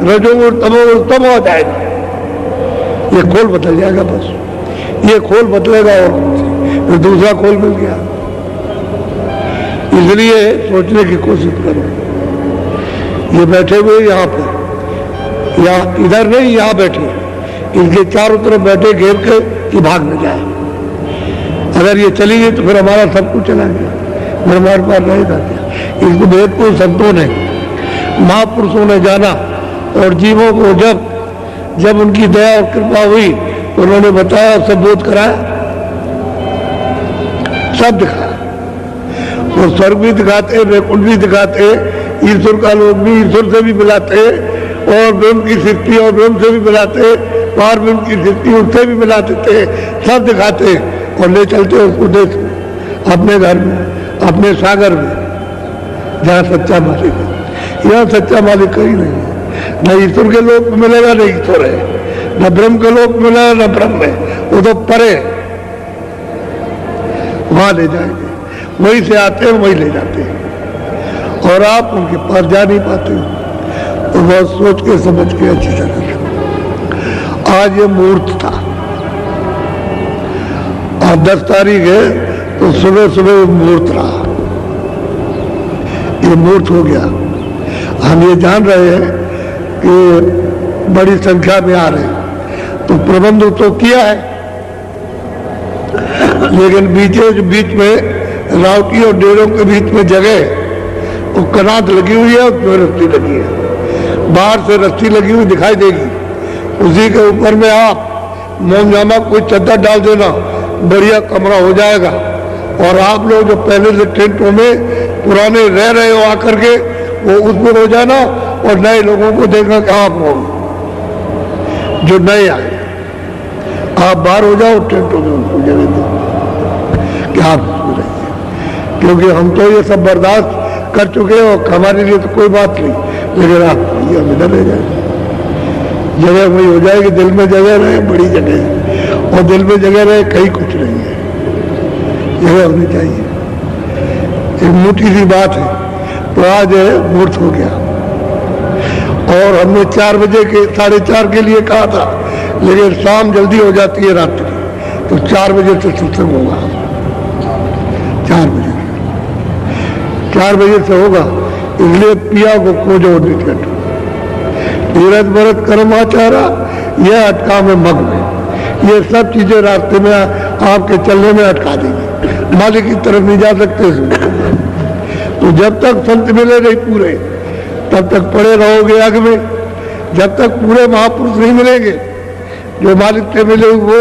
रजोगुण तमोगुण सब हो जाएगा, ये खोल बदल जाएगा। बस ये खोल बदलेगा और फिर दूसरा खोल मिल गया। इसलिए सोचने की कोशिश करो। ये बैठे हुए यहाँ पर, या इधर नहीं, यहाँ बैठे, इनके चारों तरफ बैठे घेर के कि भाग न जाए। अगर ये चली गई तो फिर हमारा सब कुछ चला गया, फिर हमारे पास रहेगा क्या। इसको वेद को संतों ने, महापुरुषों ने जाना और जीवों को जब उनकी दया और कृपा हुई तो उन्होंने बताया, सब बोध कराया, सब दिखाया। वो स्वर्ग भी दिखाते, वैकुंठ भी दिखाते, ईश्वर का लोक भी ईश्वर से भी मिलाते और ब्रह्म की सृष्टि और ब्रह्म से भी मिलाते, पार ब्रह्म की सृष्टि उससे भी मिला देते, सब दिखाते और ले चलते उसको देख अपने घर में, अपने सागर में, जहाँ सच्चा मालिक है। यहाँ सच्चा मालिक कहीं नहीं है। न ईश्वर के लोक में मिलेगा, न ईश्वर है, न ब्रह्म के लोक में मिलेगा, न ब्रह्म है, वो तो परे, वहां ले जाएंगे, वहीं से आते हैं वहीं ले जाते हैं और आप उनके पास जा नहीं पाते हो। तो बहुत सोच के समझ के अच्छी तरह से। आज ये मुहूर्त था, आज 10 तारीख है, तो सुबह सुबह मुहूर्त रहा, ये मुहूर्त हो गया। हम ये जान रहे हैं कि बड़ी संख्या में आ रहे हैं, तो प्रबंध तो किया है, लेकिन बीच में रावटी और डेरों के बीच में जगह वो कनात लगी हुई है और व्यवस्थी लगी है। बाहर से रस्सी लगी हुई दिखाई देगी, उसी के ऊपर में आप मोमजामा कोई चद्दर डाल देना, बढ़िया कमरा हो जाएगा। और आप लोग जो पहले से टेंटों में पुराने रह रहे हो आकर के, वो उसमें हो जाना और नए लोगों को देखना कि आप हो जो नए आए, आप बाहर हो जाओ टेंटों में, उनको जगह दो कि आप उसमें रहिए, क्योंकि हम तो ये सब बर्दाश्त कर चुके हो, हमारे लिए तो कोई बात नहीं, लेकिन आप ये हम इधर रह जाए, जगह वही हो जाएगी, दिल में जगह रहे, बड़ी जगह है, और दिल में जगह रहे कहीं कुछ नहीं है, जगह होनी चाहिए। एक मोटी सी बात है, तो आज मुहूर्त हो गया और हमने 4 बजे के 4:30 के लिए कहा था, लेकिन शाम जल्दी हो जाती है रात्रि, तो 4 बजे से सत्संग होगा, 4 बजे से होगा, इसलिए पिया को खोजो निकट तीरथ भरत कर्माचारा, यह अटका में मग में, ये सब चीजें रास्ते में आपके चलने में अटका देंगी, मालिक की तरफ नहीं जा सकते। तो जब तक संत मिले नहीं पूरे, तब तक पड़े रहोगे आग में, जब तक पूरे महापुरुष नहीं मिलेंगे जो मालिक से मिले, वो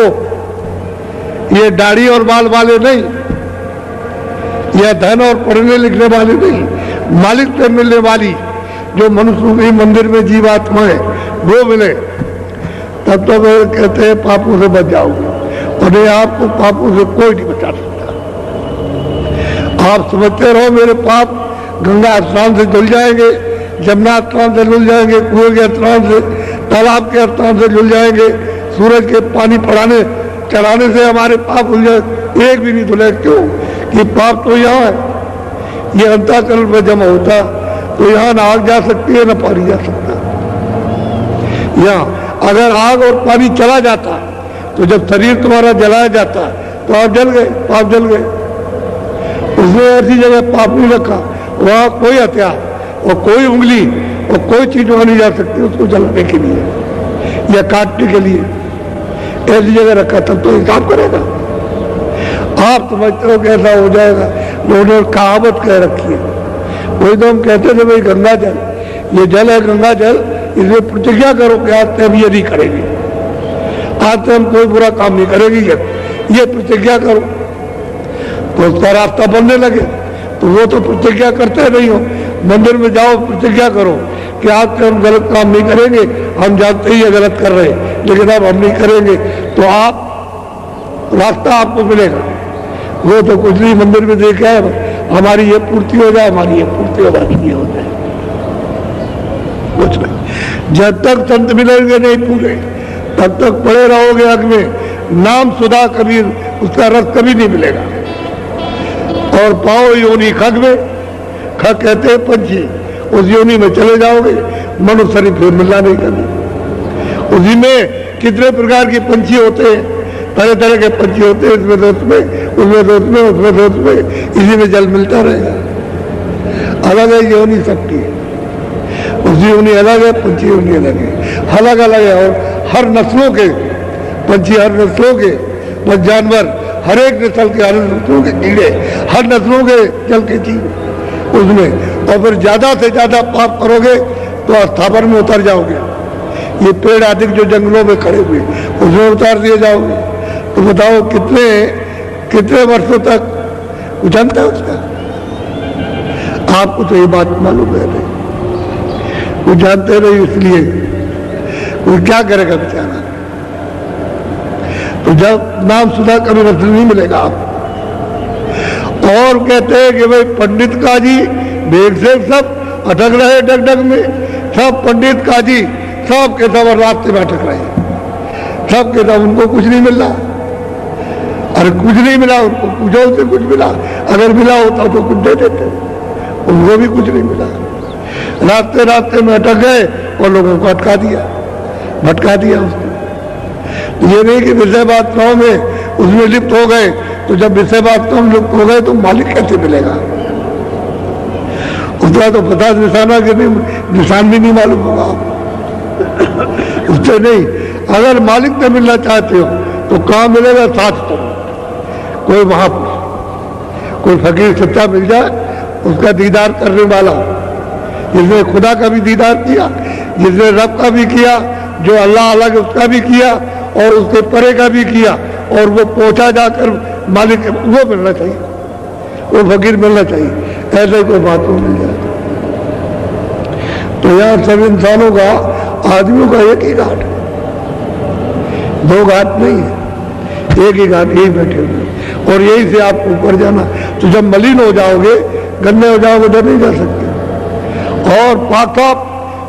ये दाढ़ी और बाल वाले नहीं, यह धन और पढ़ने लिखने वाले नहीं, मालिक से मिलने वाली जो मनुष्य के मंदिर में जीवात्मा है वो मिले, तब तो वे कहते हैं पापों से बच जाओगे, और ये आपको पापों से कोई नहीं बचा सकता। आप समझते रहो मेरे पाप गंगा स्नान से धुल जाएंगे, जमुना स्नान से धुल जाएंगे, कुएं के स्नान से, तालाब के स्नान से धुल जाएंगे, सूरज के पानी चढ़ाने से हमारे पाप धुल जाए, एक भी नहीं धुले। क्यों? कि पाप तो यहाँ है, ये अंतःकरण में जमा होता, तो यहाँ ना आग जा सकती है ना पानी जा सकता। यहाँ अगर आग और पानी चला जाता, तो जब शरीर तुम्हारा जलाया जाता तो आप जल गए, पाप जल गए। उसने ऐसी जगह पाप नहीं रखा, वहाँ कोई हथियार और कोई उंगली और कोई चीज वहां नहीं जा सकती उसको जलाने के लिए या काटने के लिए, ऐसी जगह रखा, तब तो हिसाब करेगा। आप समझते हो कि ऐसा हो जाएगा, उन्होंने कहावत कह रखी है, वही तो हम कहते थे भाई गंगा जल, ये जल है गंगा जल, इसलिए प्रतिज्ञा करो कि आज से हम ये नहीं करेंगे, आज से हम कोई बुरा काम नहीं करेंगे, ये प्रतिज्ञा करो। तो उसका रास्ता बनने लगे, तो वो तो प्रतिज्ञा करते नहीं हो, मंदिर में जाओ प्रतिज्ञा करो कि आज से हम गलत काम नहीं करेंगे, हम जानते ही ये गलत कर रहे हैं लेकिन अब हम नहीं करेंगे, तो आप रास्ता आपको मिलेगा। वो तो कुछ नहीं, मंदिर में देखा है हमारी ये पूर्ति हो जाए, हमारी ये पूर्ति हो, हमारी ये हो जाए, कुछ नहीं। जब तक संत मिलेंगे नहीं पूरे, तब तक पड़े रहोगे आग में। नाम सुधा कभी, उसका रस कभी नहीं मिलेगा। और पाओ योनि खग में, खग कहते हैं पंछी, उस योनि में चले जाओगे, मनुष्य शरीर फिर मिलना नहीं कभी। उसी में कितने प्रकार के पंछी होते हैं, तरह तरह के पंछी होते हैं, इसमें दोस्त में, उसमें दोस्त में, उसमें दोस्त में, इसी में जल मिलता रहेगा। अलग है योनि सबकी, उसी योनि अलग है, पंछी योनि अलग है, अलग अलग है। और हर नस्लों के पंछी, हर नस्लों के बस जानवर, हर एक नस्ल के, हर नस्लों के कीड़े, हर नस्लों के जल के जीव उसमें। और फिर ज्यादा से ज्यादा पाप करोगे तो अस्थावर में उतर जाओगे। ये पेड़ आदि जो जंगलों में खड़े हुए उसमें उतार दिए जाओगे। तो बताओ कितने वर्षों तक जानता है उसका? आपको तो ये बात मालूम है नहीं, वो जानते नहीं, इसलिए वो क्या करेगा बेचारा। तो जब नाम सुधा कभी रस नहीं मिलेगा आप। और कहते हैं कि भाई पंडित काजी वेद से सब अटक रहे डग में, सब पंडित काजी सब के सब रास्ते में अटक रहे, सब के सब उनको कुछ नहीं मिल रहा। अरे कुछ नहीं मिला, उनको पूछो से कुछ मिला, अगर मिला होता तो कुछ दे देते, उनको भी कुछ नहीं मिला। रास्ते रास्ते में अटक गए और लोगों को अटका दिया, भटका दिया उसने। ये नहीं कि विषय वासनाओं में उसमें लिप्त हो गए, तो जब विषय वासनाओं में लिप्त हो गए तो मालिक कैसे मिलेगा? उसका तो 50 निशाना के निशान भी नहीं मालूम होगा आपको। उससे नहीं, अगर मालिक से मिलना चाहते हो तो कहाँ मिलेगा? साथ तो कोई महापुरुष, कोई फकीर सच्चा मिल जाए, उसका दीदार करने वाला, जिसने खुदा का भी दीदार किया, जिसने रब का भी किया, जो अल्लाह अलग उसका भी किया और उसके परे का भी किया, और वो पहुंचा जाकर मालिक वो मिलना चाहिए, वो फकीर मिलना चाहिए। ऐसे कोई बात नहीं मिल जाए। तो यहाँ सब इंसानों का, आदमियों का एक ही घाट है, दो घाट नहीं है, एक ही घाट, यही बैठे हुए। और यही से आपको ऊपर जाना। तो जब मलिन हो जाओगे, गंदे हो जाओगे, उधर नहीं जा सकते। और पाक साफ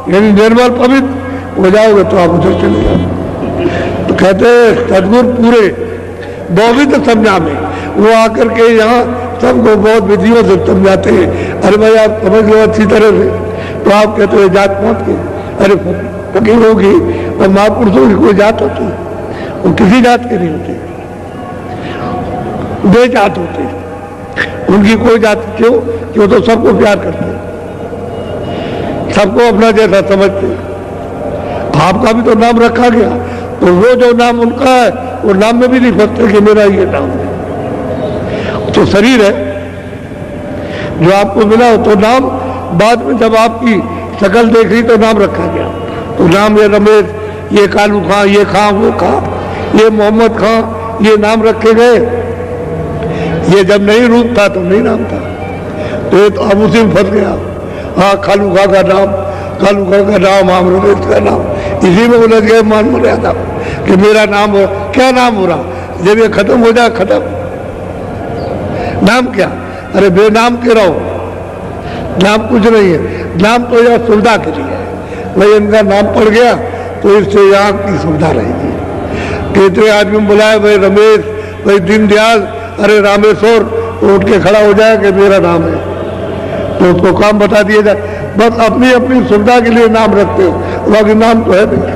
यानी निर्मल पवित्र हो जाओगे तो आप उधर चले जाओ। तो कहते हैं सदगुरु पूरे पवित्र समझा में, वो आकर के यहाँ सबको बहुत विधियों से समझाते हैं। अरे भाई आप समझ लो अच्छी तरह से, तो आप कहते हो जात मत के, अरे फकीर होगी और महापुरुषों की कोई जात होती है, वो किसी जात के नहीं होते, बेजात होते हैं। उनकी कोई जात क्यों? कि वो तो सबको प्यार करते हैं, सबको अपना जैसा समझते हैं। आपका भी तो नाम रखा गया, तो वो जो नाम उनका है वो नाम में भी नहीं फंसते कि मेरा ये नाम है। तो शरीर है जो आपको मिला हो, तो नाम बाद में जब आपकी शक्ल देख रही तो नाम रखा गया। तो नाम ये रमेश, ये कालू खां, ये खां, वो खां, ये मोहम्मद खां, ये नाम रखे गए। ये जब नहीं रूप था तो नहीं नाम था, तो ये तो अब उसी में फंस गया। हाँ, खालू खां का नाम, कालू खां का नाम, हम रमेश का नाम, इसी में उलझ गए मान मर्यादा कि मेरा नाम हो, क्या नाम हो रहा। जब ये खत्म हो जाए, खत्म नाम क्या? अरे बेनाम के रहो, नाम कुछ नहीं है। नाम तो यह सुविधा के लिए है। भाई इनका नाम पड़ गया तो इससे यहाँ की सुविधा रहेगी। कितने आदमी बुलाए, भाई रमेश, भाई दीनदयाल, अरे रामेश्वर, तो उठ के खड़ा हो जाए कि मेरा नाम है, तो उसको काम बता दिया जाए। बस अपनी अपनी सुविधा के लिए नाम रखते हो, बाकी नाम तो है नहीं।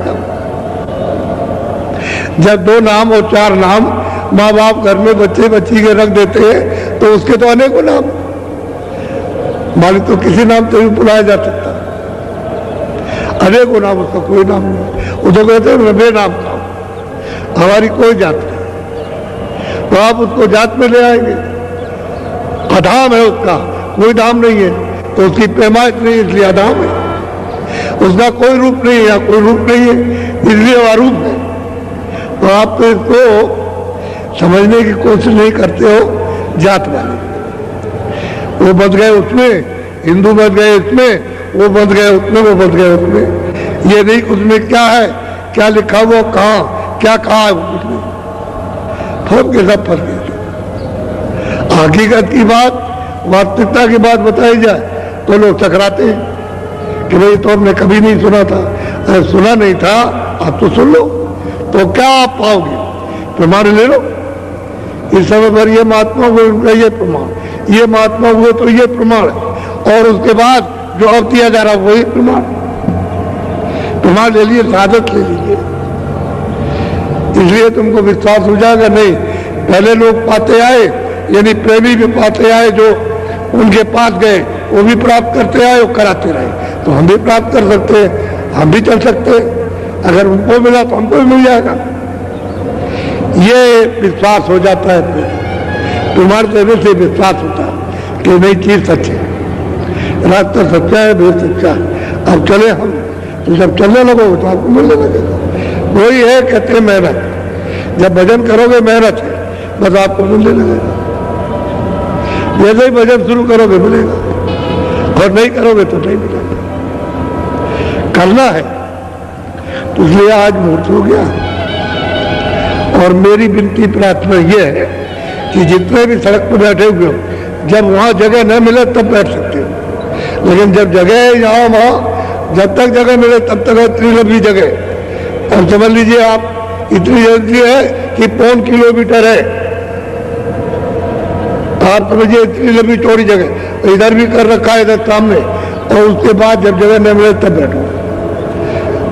जब दो नाम और चार नाम माँ बाप घर में बच्चे बच्ची के रख देते हैं तो उसके तो अनेकों नाम, मालिक तो किसी नाम से भी बुलाया जा सकता, अनेकों नाम, उसका कोई नाम नहीं। वो तो कहते हैं बेनाम का, हमारी कोई जात नहीं, तो आप उसको जात में ले आएंगे। अधाम है उसका, कोई नाम नहीं है, तो उसकी पैमाइश नहीं, इसलिए अधाम है। उसका कोई रूप नहीं है, या कोई रूप नहीं है, इसलिए वह अरूप है। तो आप तो इसको समझने की कोशिश नहीं करते हो। जात वाले वो बच गए उसमें, हिंदू बच गए इसमें, वो बच गए उसमें, वो बच गए उसमें। ये नहीं उसमें क्या है, क्या लिखा हुआ, कहाँ क्या कहा है, कुछ नहीं, फर्क के सब फर्क है। हकीकत की बात, वास्तविकता की बात बताई जाए तो लोग टकराते हैं कि भाई तो हमने कभी नहीं सुना था। अरे सुना नहीं था, आप तो सुन लो, तो क्या आप पाओगे? प्रमाण ले लो। इस समय पर ये महात्मा हुए, उनका ये प्रमाण, ये महात्मा हुए तो ये प्रमाण है, और उसके बाद जो अब दिया जा रहा है वही प्रमाण। प्रमाण ले लिए, शहादत ले लीजिए, इसलिए तुमको विश्वास हो जाएगा। नहीं, पहले लोग पाते आए, यानी प्रेमी भी पाते आए, जो उनके पास गए वो भी प्राप्त करते आए और कराते रहे, तो हम भी प्राप्त कर सकते हैं, हम भी चल सकते हैं। अगर उनको मिला तो हमको भी मिल जाएगा। ये विश्वास हो जाता है, तुम्हारे देने से विश्वास होता है कि नई चीज सच है, रास्ता सच्चा है, भेद सच्चा है। अब चले हम, तो जब चलने लगोगे तो आपको मिलने लगेगा। वही है, कहते हैं मेहनत। जब भजन करोगे मेहनत है, बस आपको मिलने लगेगा। जैसे ही भजन शुरू करोगे मिलेगा, और नहीं करोगे तो नहीं मिलेगा। करना है, तो इसलिए आज मुहूर्त हो गया। और मेरी विनती प्रार्थना यह है कि जितने भी सड़क पर बैठे हुए हो, जब वहाँ जगह न मिले तब बैठ सकते हो, लेकिन जब जगह है यहाँ वहाँ, जब तक जगह मिले तब तक इतनी लंबी जगह। अब समझ लीजिए आप, इतनी जल्दी है कि 5 किलोमीटर है, आप समझिए इतनी लंबी चौड़ी जगह, इधर भी कर रखा है, इधर सामने, और उसके बाद जब जगह न मिले तब बैठो।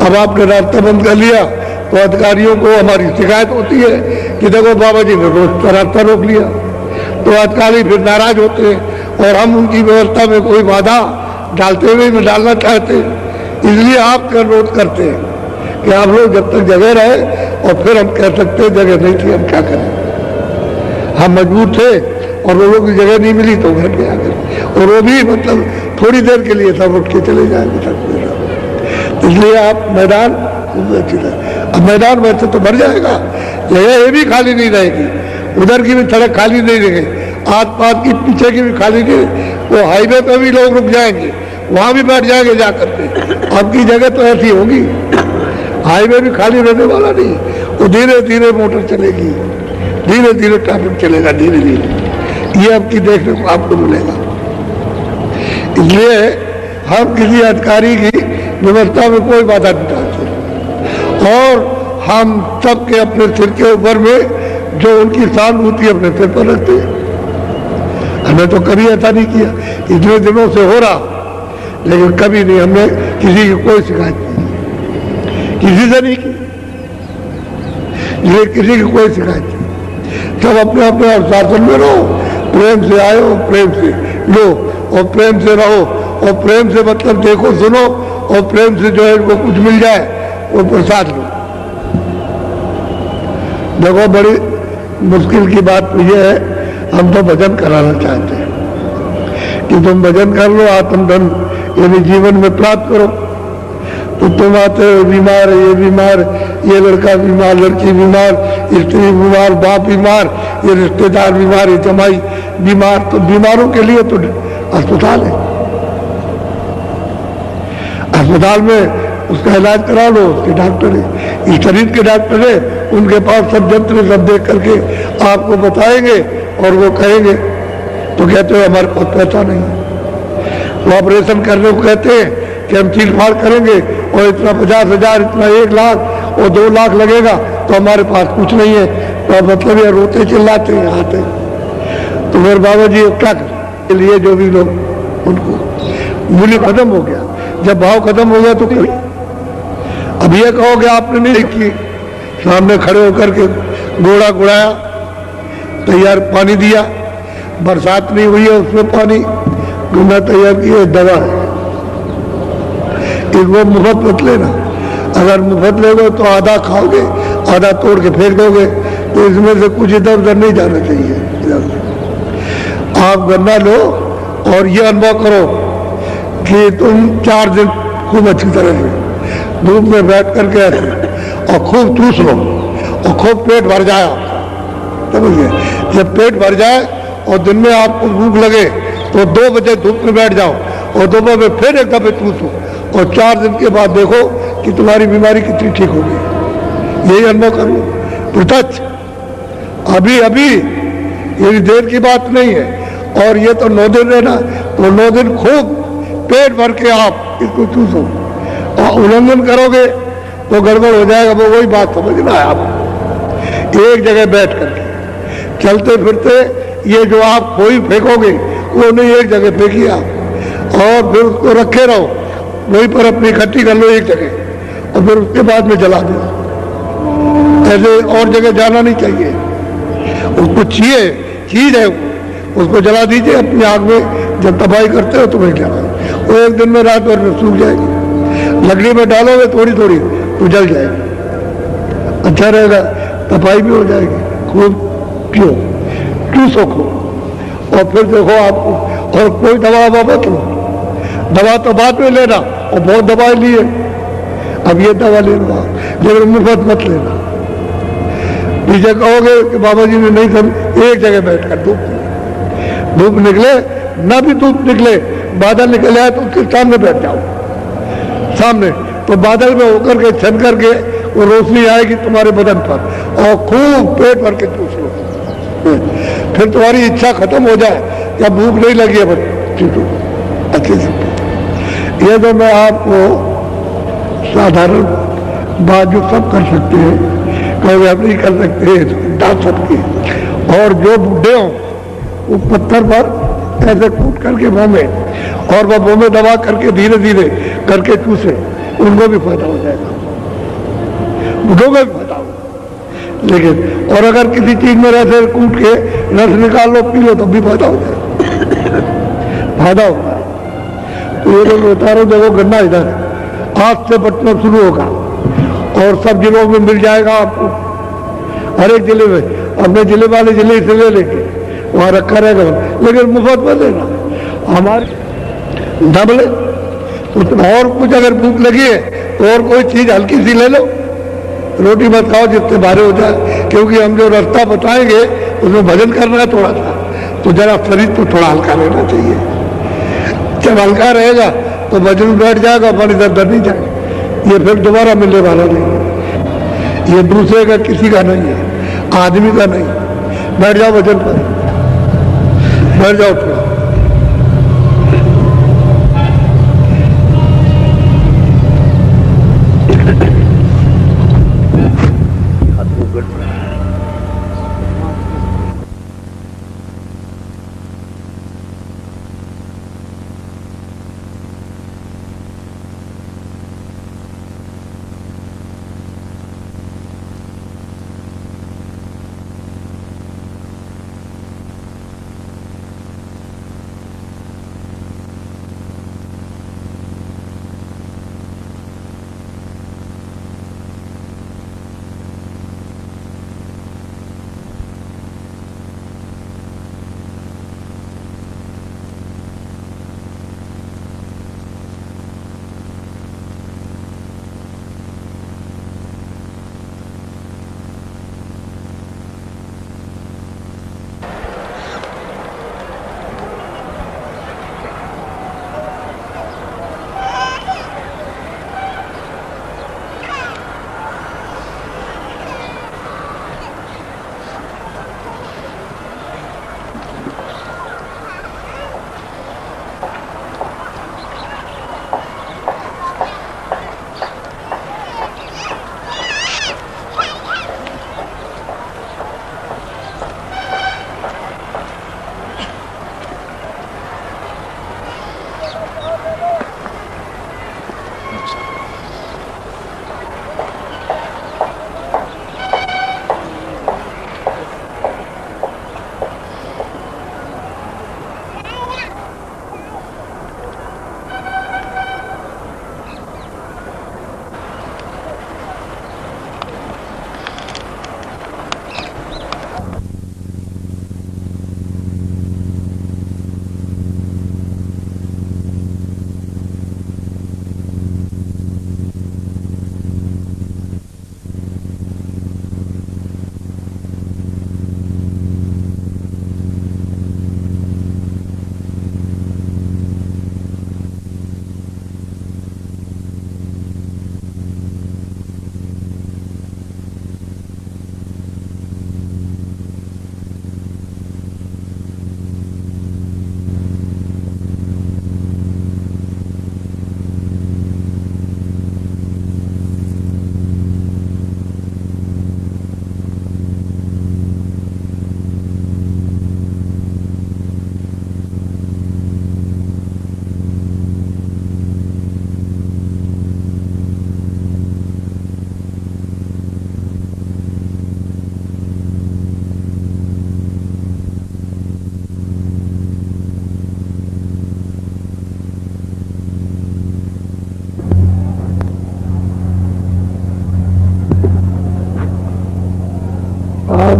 अब आपने रास्ता बंद कर लिया तो अधिकारियों को हमारी शिकायत होती है कि देखो बाबा जी ने रास्ता रोक लिया, तो अधिकारी फिर नाराज होते हैं और हम उनकी व्यवस्था में कोई बाधा डालते हुए भी डालना चाहते हैं। इसलिए आपका अनुरोध करते हैं कि आप लोग जब तक जगह रहे, और फिर हम कह सकते हैं जगह नहीं थी, हम क्या करें, हम मजबूर थे और लोगों की जगह नहीं मिली तो घर पे आ गए, और वो भी मतलब थोड़ी देर के लिए सब उठ के चले जाएंगे। तो इसलिए आप मैदान अच्छी तरह, अब मैदान वैसे तो भर जाएगा, जगह ये भी खाली नहीं रहेगी, उधर की भी सड़क खाली नहीं रहेगी, आस पास की पीछे की भी खाली नहीं, वो हाईवे पे भी लोग रुक जाएंगे, वहां भी बैठ जाएंगे जाकर के। आपकी जगह तो ऐसी होगी, हाईवे भी खाली रहने वाला नहीं, वो धीरे धीरे मोटर चलेगी, धीरे धीरे ट्रैफिक चलेगा, धीरे धीरे ये आपकी देखने को आपको मिलेगा। इसलिए हम किसी अधिकारी की व्यवस्था में कोई बाधा नहीं डालते और हम सबके अपने सिर के ऊपर में जो उनकी सहानुभूति अपने सिर पर रखते हैं। हमने तो कभी ऐसा नहीं किया, इतने दिनों से हो रहा, लेकिन कभी नहीं हमने किसी की कोई शिकायत नहीं, किसी से नहीं की, ये किसी की कोई शिकायत नहीं। सब अपने अपने अनुशासन में रहो, प्रेम से आयो, प्रेम से लो और प्रेम से रहो, और प्रेम से मतलब देखो सुनो, और प्रेम से जो है वो कुछ मिल जाए वो प्रसाद लो। देखो बड़ी मुश्किल की बात तो ये है, हम तो भजन कराना चाहते हैं कि तुम भजन कर लो, आत्मधन यानी जीवन में प्राप्त करो। तो तुम आते हो बीमार है, ये बीमार, ये लड़का बीमार, लड़की बीमार, स्त्री बीमार, बाप बीमार, ये रिश्तेदार बीमार, ये जमाई बीमार, तो बीमारों के लिए तो अस्पताल है, अस्पताल में उसका इलाज करा लो, उसके डॉक्टर है, इस शरीर के डॉक्टर है, उनके पास सब यंत्र सब देख करके आपको बताएंगे और वो कहेंगे, तो कहते हो हमारे पास पैसा नहीं है, वो ऑपरेशन करने को कहते हैं कि हम चीर फाड़ करेंगे और इतना 50,000, इतना 1 लाख और 2 लाख लगेगा, तो हमारे पास कुछ नहीं है। तो मतलब ये रोते चिल्लाते हैं आते, तो फिर बाबा जी क्या कर लिए, जो भी लोग उनको मूल्य खत्म हो गया, जब भाव खत्म हो गया तो कभी अब ये कहोगे आपने नहीं देखी, सामने खड़े होकर के घोड़ा गुड़ाया, तैयार पानी दिया, बरसात नहीं हुई है उसमें पानी गुना तैयार किया, दवा है, एक वो मुफ्त मत लेना, अगर मुफ्त लेगो तो आधा खाओगे, आधा तोड़ के फेंक दोगे, तो इसमें से कुछ इधर उधर नहीं जाना चाहिए। आप गन्ना लो और ये अनुभव करो कि तुम 4 दिन खूब अच्छी तरह से धूप में बैठ करके और खूब चूस लो और खूब पेट भर जाए, समझिए, जब पेट भर जाए और दिन में आपको भूख लगे तो 2 बजे धूप में बैठ जाओ और दोपहर में फिर एक दफे चूसो और 4 दिन के बाद देखो कि तुम्हारी बीमारी कितनी ठीक हो गई। यही अनुभव करो प्रत्यक्ष, अभी अभी, ये देर की बात नहीं है। और ये तो 9 दिन रहना, तो 9 दिन खूब पेट भर के आप इसको चूसो, और उल्लंघन करोगे तो गड़बड़ हो जाएगा। वो वही बात समझना है आप, एक जगह बैठ करके चलते फिरते ये जो आप खोई फेंकोगे वो नहीं, एक जगह फेंकिए आप और फिर उसको रखे रहो, वहीं पर अपनी इकट्ठी कर लो एक जगह और फिर उसके बाद में जला दो। ऐसे और जगह जाना नहीं चाहिए, उसको चीज है उसको जला दीजिए अपनी आग में, जब तबाही करते हो तो वही जला, वो एक दिन में रात भर में सूख जाएगी। लकड़ी में डालोगे थोड़ी थोड़ी तो जल जाएगी, अच्छा रहेगा, तपाई भी हो जाएगी। खूब पियो, चूसो खूब, और फिर देखो आपको, और कोई दवा मत लो, दवा तो बाद में लेना, और बहुत दवाई लिए, अब ये दवा ले लो, लेकिन मुफ्त मत लेना। पीछे कहोगे कि बाबा जी ने नहीं समझ, एक जगह बैठकर धूप निकले, ना भी धूप निकले, बादल निकले आए तो उसके सामने बैठ जाओ, सामने, तो बादल में होकर के छन करके वो रोशनी आएगी तुम्हारे बदन पर, और खूब पेट भर के चूस लो, फिर तुम्हारी इच्छा खत्म हो जाए, या भूख नहीं लगी है अच्छे से। ये तो मैं आपको साधारण बात जो सब कर सकते हैं, कभी आप नहीं कर सकते डाल सकते, और जो बूढ़े हों वो पत्थर पर ऐसे कूट करके मुंह में, और वह मुंह में दबा करके धीरे धीरे करके चूसे, उनको भी फायदा हो जाएगा, बूढ़ों को भी फायदा हो। लेकिन और अगर किसी चीज में ऐसे कूट के रस निकाल लो, पी लो, तब भी फायदा हो जाएगा, फायदा होगा। तो ये लोग बता रहे, देखो गन्ना इधर है, आज से बटना शुरू होगा और सब जिलों में मिल जाएगा आपको, हर एक जिले में, अपने जिले वाले जिले से ले लेके वहां रखा रहेगा, लेकिन मुफ्त में देना हमारे डबले। और कुछ अगर भूख लगी है तो और कोई चीज हल्की सी ले लो, रोटी मत खाओ जितने भारे हो जाए, क्योंकि हम जो रास्ता बताएंगे उसमें भजन करना है थोड़ा सा, तो जरा शरीर को थोड़ा हल्का रहना चाहिए। जब हल्का रहेगा तो भजन में बैठ जाएगा, अपन इधर उधर नहीं जाएगा, ये फिर दोबारा मिलने वाला नहीं है। ये दूसरे का किसी का नहीं है, आदमी का नहीं। बैठ जाओ भजन पर, बैठ जाओ थोड़ा।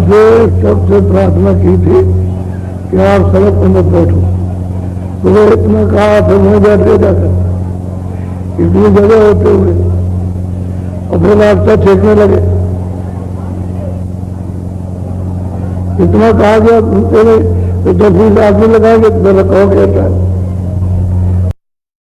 जो सबसे प्रार्थना की थी कि आप सड़क पर मत बैठो, तो वो इतना कहा फिर मैं बैठे जाकर इतनी जगह होते हुए और फिर रास्ता छेकने लगे। इतना कहा गया सुनते नहीं तो 10-20 आदमी लगाएंगे तो मेरा कहो कहता है